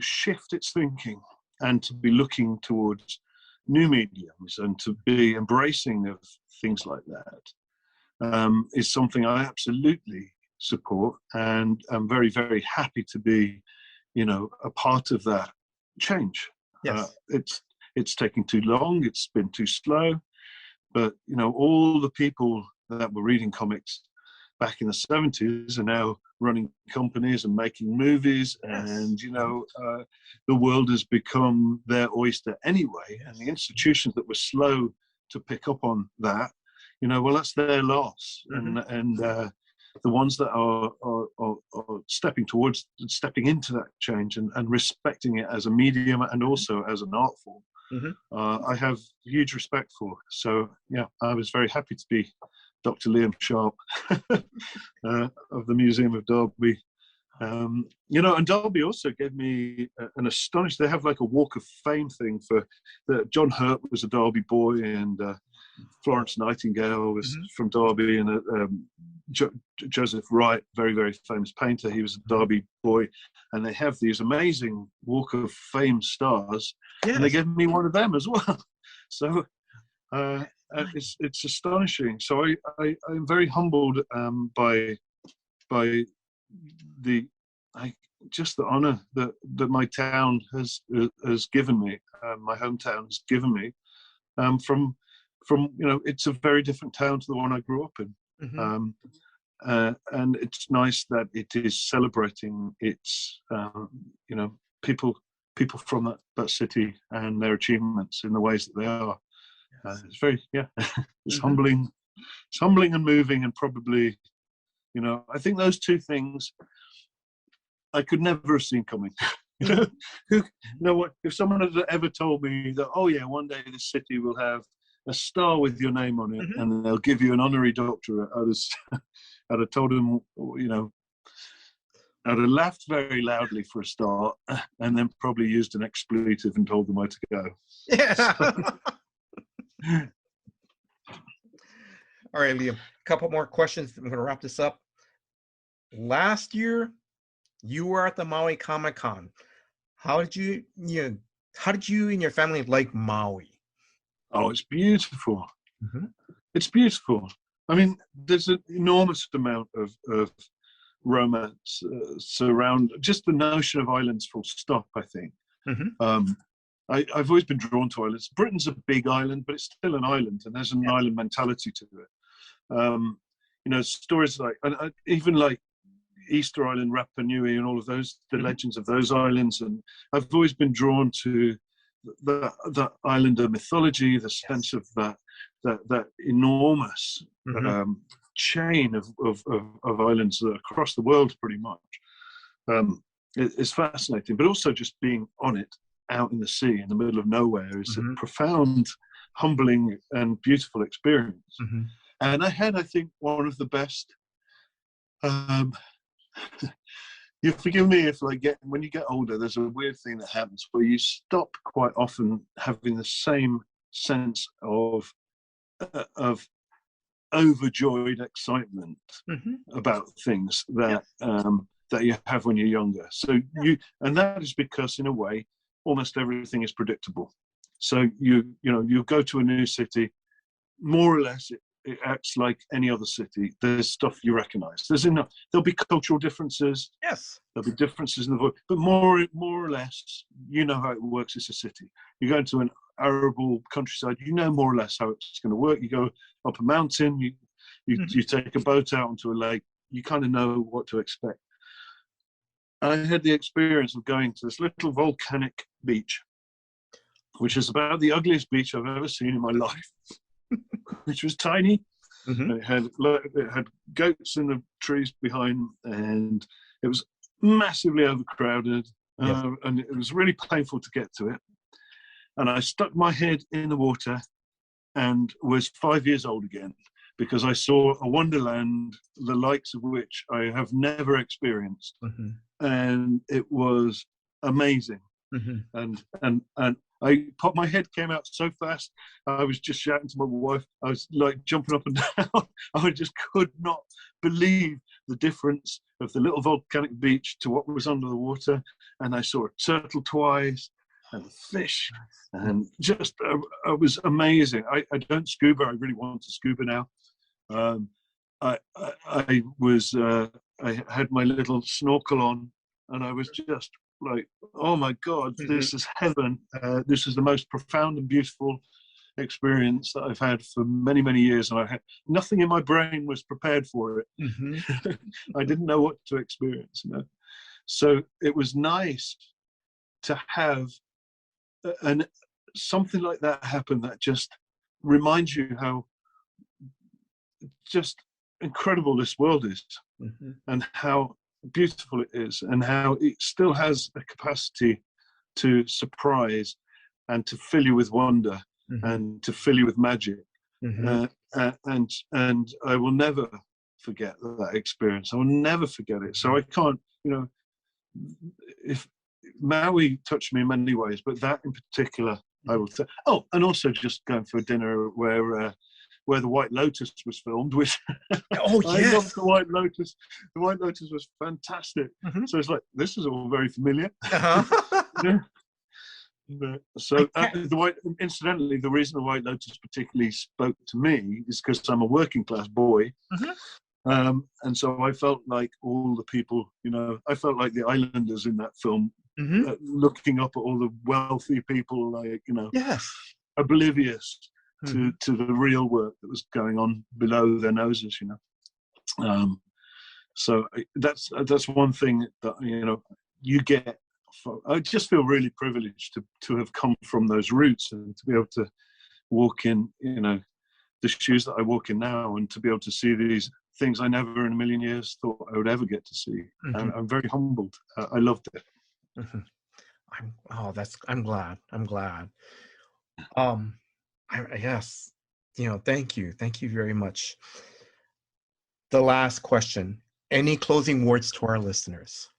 shift its thinking and to be looking towards new mediums and to be embracing of things like that is something I absolutely support, and I'm very, very happy to be, a part of that change. Yes. It's taking too long. It's been too slow, but all the people that were reading comics back in the 70s are now running companies and making movies. Yes. And the world has become their oyster anyway. Yes. And the institutions that were slow to pick up on that, well, that's their loss. And the ones that are stepping into that change and respecting it as a medium and also as an art form, I have huge respect for. So yeah, I was very happy to be Dr. Liam Sharp of the Museum of Derby. And Derby also gave me an astonishing. They have like a Walk of Fame thing for John Hurt was a Derby boy, and Florence Nightingale was from Derby, and Joseph Wright, very, very famous painter, he was a Derby boy, and they have these amazing Walk of Fame stars, and they gave me one of them as well. So it's astonishing. So I'm very humbled by the honor that my town has given me, my hometown has given me, from it's a very different town to the one I grew up in. And it's nice that it is celebrating its people from that city and their achievements in the ways that they are. It's very it's humbling and moving, and probably I think those two things I could never have seen coming. What if someone had ever told me that, oh yeah, one day this city will have a star with your name on it, and they'll give you an honorary doctorate, I'd have told them, I'd have laughed very loudly for a start, and then probably used an expletive and told them where to go. Yeah. All right, Liam, a couple more questions. I'm going to wrap this up. Last year, you were at the Maui Comic-Con. How did you and your family like Maui? Oh, it's beautiful. It's beautiful. I mean, there's an enormous amount of romance surround just the notion of islands full stop, I think. I've always been drawn to islands. Britain's a big island, but it's still an island, and there's an island mentality to it. Stories like, even like Easter Island, Rapa Nui, and all of those, the legends of those islands. And I've always been drawn to the islander mythology, the sense of that enormous chain of islands across the world, pretty much. It's fascinating, but also just being on it, out in the sea, in the middle of nowhere, is a profound, humbling, and beautiful experience. And I had, I think, one of the best. You forgive me if when you get older, there's a weird thing that happens where you stop quite often having the same sense of overjoyed excitement about things that you have when you're younger. So and that is because, in a way, almost everything is predictable. So you go to a new city, more or less it acts like any other city. There's stuff you recognize. There'll be cultural differences. Yes. There'll be differences in the voice, but more or less, how it works as a city. You go into an arable countryside, more or less how it's going to work. You go up a mountain, you take a boat out onto a lake, you kind of know what to expect. I had the experience of going to this little volcanic beach, which is about the ugliest beach I've ever seen in my life. Which was tiny. It had goats in the trees behind, and it was massively overcrowded, and it was really painful to get to it. And I stuck my head in the water and was 5 years old again, because I saw a wonderland the likes of which I have never experienced. And it was amazing. And my head came out so fast, I was just shouting to my wife. I was like jumping up and down. I just could not believe the difference of the little volcanic beach to what was under the water. And I saw a turtle twice, and a fish, and just it was amazing. I don't scuba. I really want to scuba now. I had my little snorkel on, and I was just like, oh my God, this is heaven. This is the most profound and beautiful experience that I've had for many, many years. And nothing in my brain was prepared for it. I didn't know what to experience. So it was nice to have something like that happen, that just reminds you how just incredible this world is, and how beautiful it is, and how it still has a capacity to surprise and to fill you with wonder and to fill you with magic. And I will never forget that experience. I will never forget it. So I can't, if Maui touched me in many ways, but that in particular, I will say. Oh, and also just going for a dinner where the White Lotus was filmed, which oh yes, I love the White Lotus. The White Lotus was fantastic. So it's like, this is all very familiar. So incidentally, the reason the White Lotus particularly spoke to me is because I'm a working class boy. And so I felt like all the people, I felt like the islanders in that film, looking up at all the wealthy people, like, yes, oblivious to the real work that was going on below their noses, So that's one thing that, you get. I just feel really privileged to have come from those roots and to be able to walk in, the shoes that I walk in now, and to be able to see these things I never in a million years thought I would ever get to see. I'm very humbled. I loved it. I'm glad. Yes, thank you very much. The last question: any closing words to our listeners?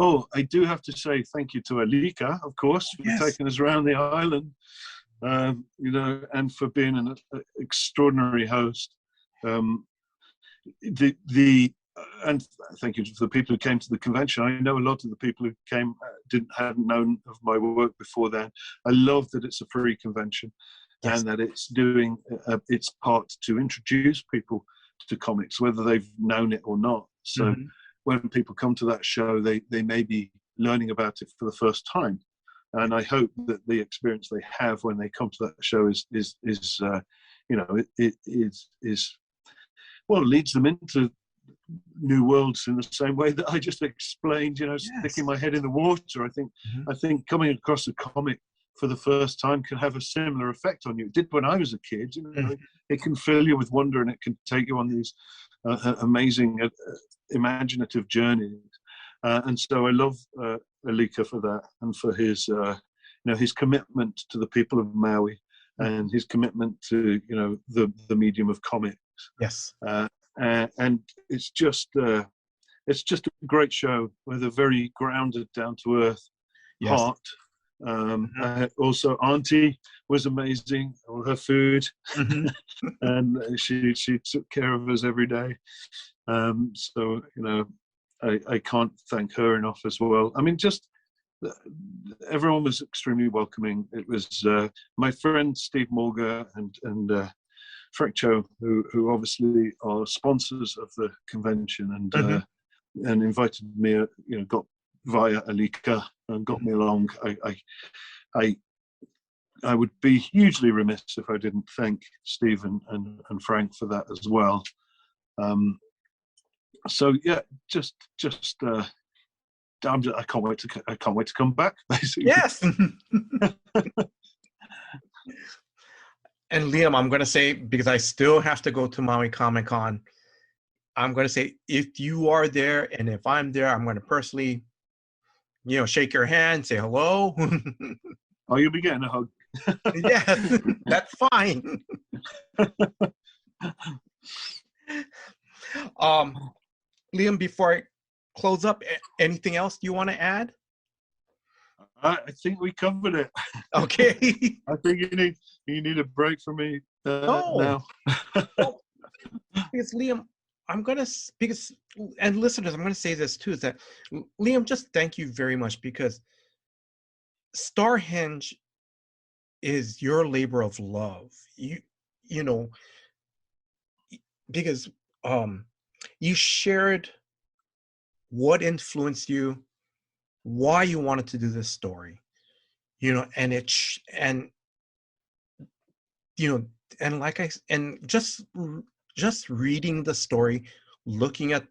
Oh, I do have to say thank you to Alika, of course, for taking us around the island, and for being an extraordinary host. And thank you to the people who came to the convention. I know a lot of the people who came hadn't known of my work before then. I love that it's a free convention, and that it's doing its part to introduce people to comics, whether they've known it or not. So when people come to that show, they may be learning about it for the first time. And I hope that the experience they have when they come to that show is leads them into new worlds in the same way that I just explained, sticking my head in the water. I think coming across a comic for the first time can have a similar effect on you. It did when I was a kid. It can fill you with wonder, and it can take you on these amazing imaginative journeys. And so I love Alika for that, and for his his commitment to the people of Maui, and his commitment to the medium of comics. Yes. And it's just a great show with a very grounded, down to earth heart. Also, Auntie was amazing. All her food, and she took care of us every day. So I can't thank her enough as well. I mean, just everyone was extremely welcoming. It was my friend Steve Morga and Frank Cho, who obviously are sponsors of the convention, and invited me. Got via Alika and got me along. I would be hugely remiss if I didn't thank Steve and Frank for that as well. So yeah, just I can't wait to come back, basically. Yes. And Liam, I'm going to say, because I still have to go to Maui Comic-Con, I'm going to say, if you are there and if I'm there, I'm going to personally, shake your hand, say hello. Oh, you'll be getting a hug. Yes, that's fine. Liam, before I close up, anything else you want to add? I think we covered it. Okay. I think you need a break from me now. Because Liam, and listeners, I'm gonna say this too, is that Liam, just thank you very much, because Starhenge is your labor of love. Because you shared what influenced you, why you wanted to do this story, and just reading the story, looking at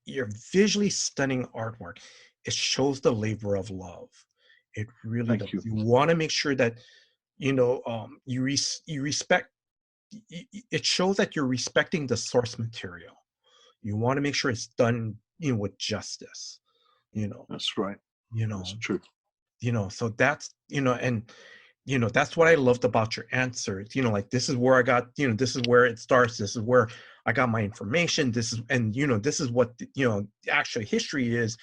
your visually stunning artwork, it shows the labor of love. It really does. You want to make sure that you respect it shows that you're respecting the source material. You want to make sure it's done, with justice. That's right. You know, That's true. So that's, and that's what I loved about your answers. Like, this is where I got, this is where it starts. This is where I got my information. This is, and this is what actual history is.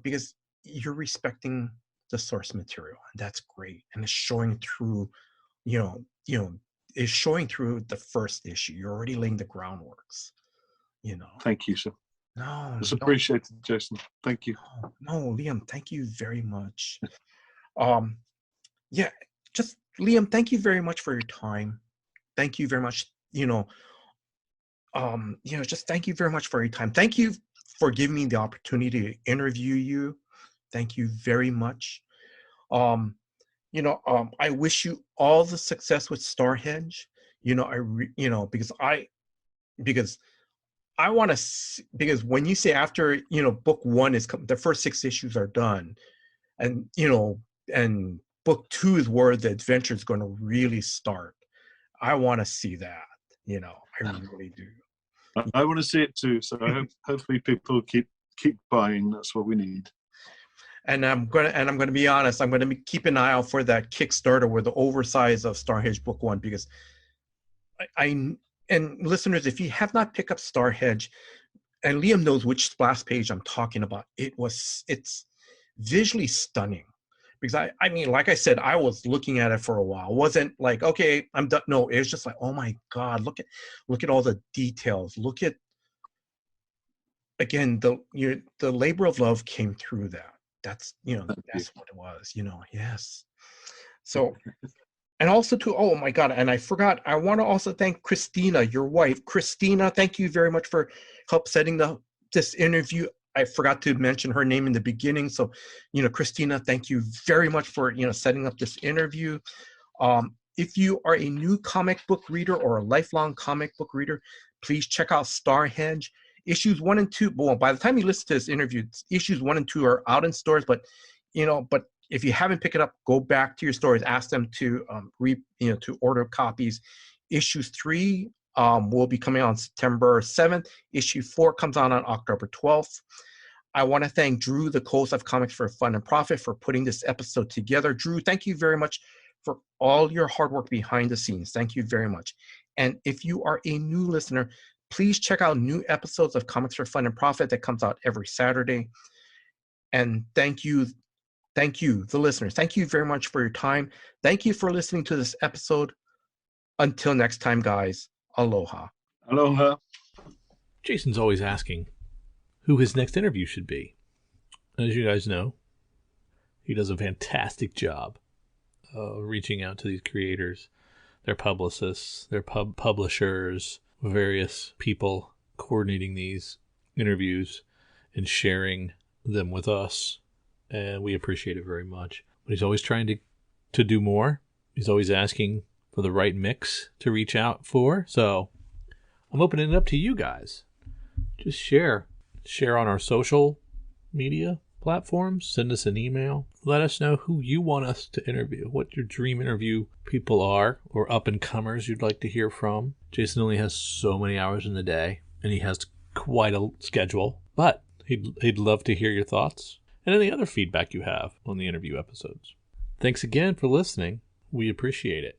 Because you're respecting the source material, and that's great, and it's showing through. It's showing through the first issue. You're already laying the groundworks. Thank you, sir. No, It's appreciated, Jason. Thank you. No, Liam, thank you very much. Yeah, just Liam, thank you very much for your time. Thank you very much. Just thank you very much for your time. Thank you for giving me the opportunity to interview you. Thank you very much. I wish you all the success with Starhenge. Because I want to, because when you say after, book one is, the first 6 issues are done, and, and book 2 is where the adventure is going to really start. I want to see that, I really do. I want to see it too. So hopefully people keep buying. That's what we need. And I'm gonna be honest. I'm gonna keep an eye out for that Kickstarter with the oversize of Starhenge book 1, because and listeners, if you have not picked up Starhenge, and Liam knows which splash page I'm talking about, it's visually stunning. Because I mean, like I said, I was looking at it for a while. It wasn't like, okay, I'm done. No, it was just like, oh my God, look at all the details. Look at, again, the labor of love came through that. That's that's what it was. Yes. So. And also oh my God, and I forgot, I want to also thank Christina, your wife. Christina, thank you very much for help setting this interview. I forgot to mention her name in the beginning. So, Christina, thank you very much for, setting up this interview. If you are a new comic book reader or a lifelong comic book reader, please check out Starhenge. Issues 1 and 2, well, by the time you listen to this interview, issues 1 and 2 are out in stores, but if you haven't picked it up, go back to your stores, ask them to to order copies. Issues 3 will be coming out on September 7th. Issue 4 comes out on October 12th. I want to thank Drew, the co-host of Comics for Fun and Profit, for putting this episode together. Drew, thank you very much for all your hard work behind the scenes. Thank you very much. And if you are a new listener, please check out new episodes of Comics for Fun and Profit that comes out every Saturday. And thank you, the listeners. Thank you very much for your time. Thank you for listening to this episode. Until next time, guys, aloha. Aloha. Jason's always asking who his next interview should be. As you guys know, he does a fantastic job reaching out to these creators, their publicists, their publishers, various people coordinating these interviews and sharing them with us. And we appreciate it very much. But he's always trying to do more. He's always asking for the right mix to reach out for. So I'm opening it up to you guys. Just share on our social media platforms. Send us an email. Let us know who you want us to interview, what your dream interview people are, or up-and-comers you'd like to hear from. Jason only has so many hours in the day, and he has quite a schedule. But he'd love to hear your thoughts and any other feedback you have on the interview episodes. Thanks again for listening. We appreciate it.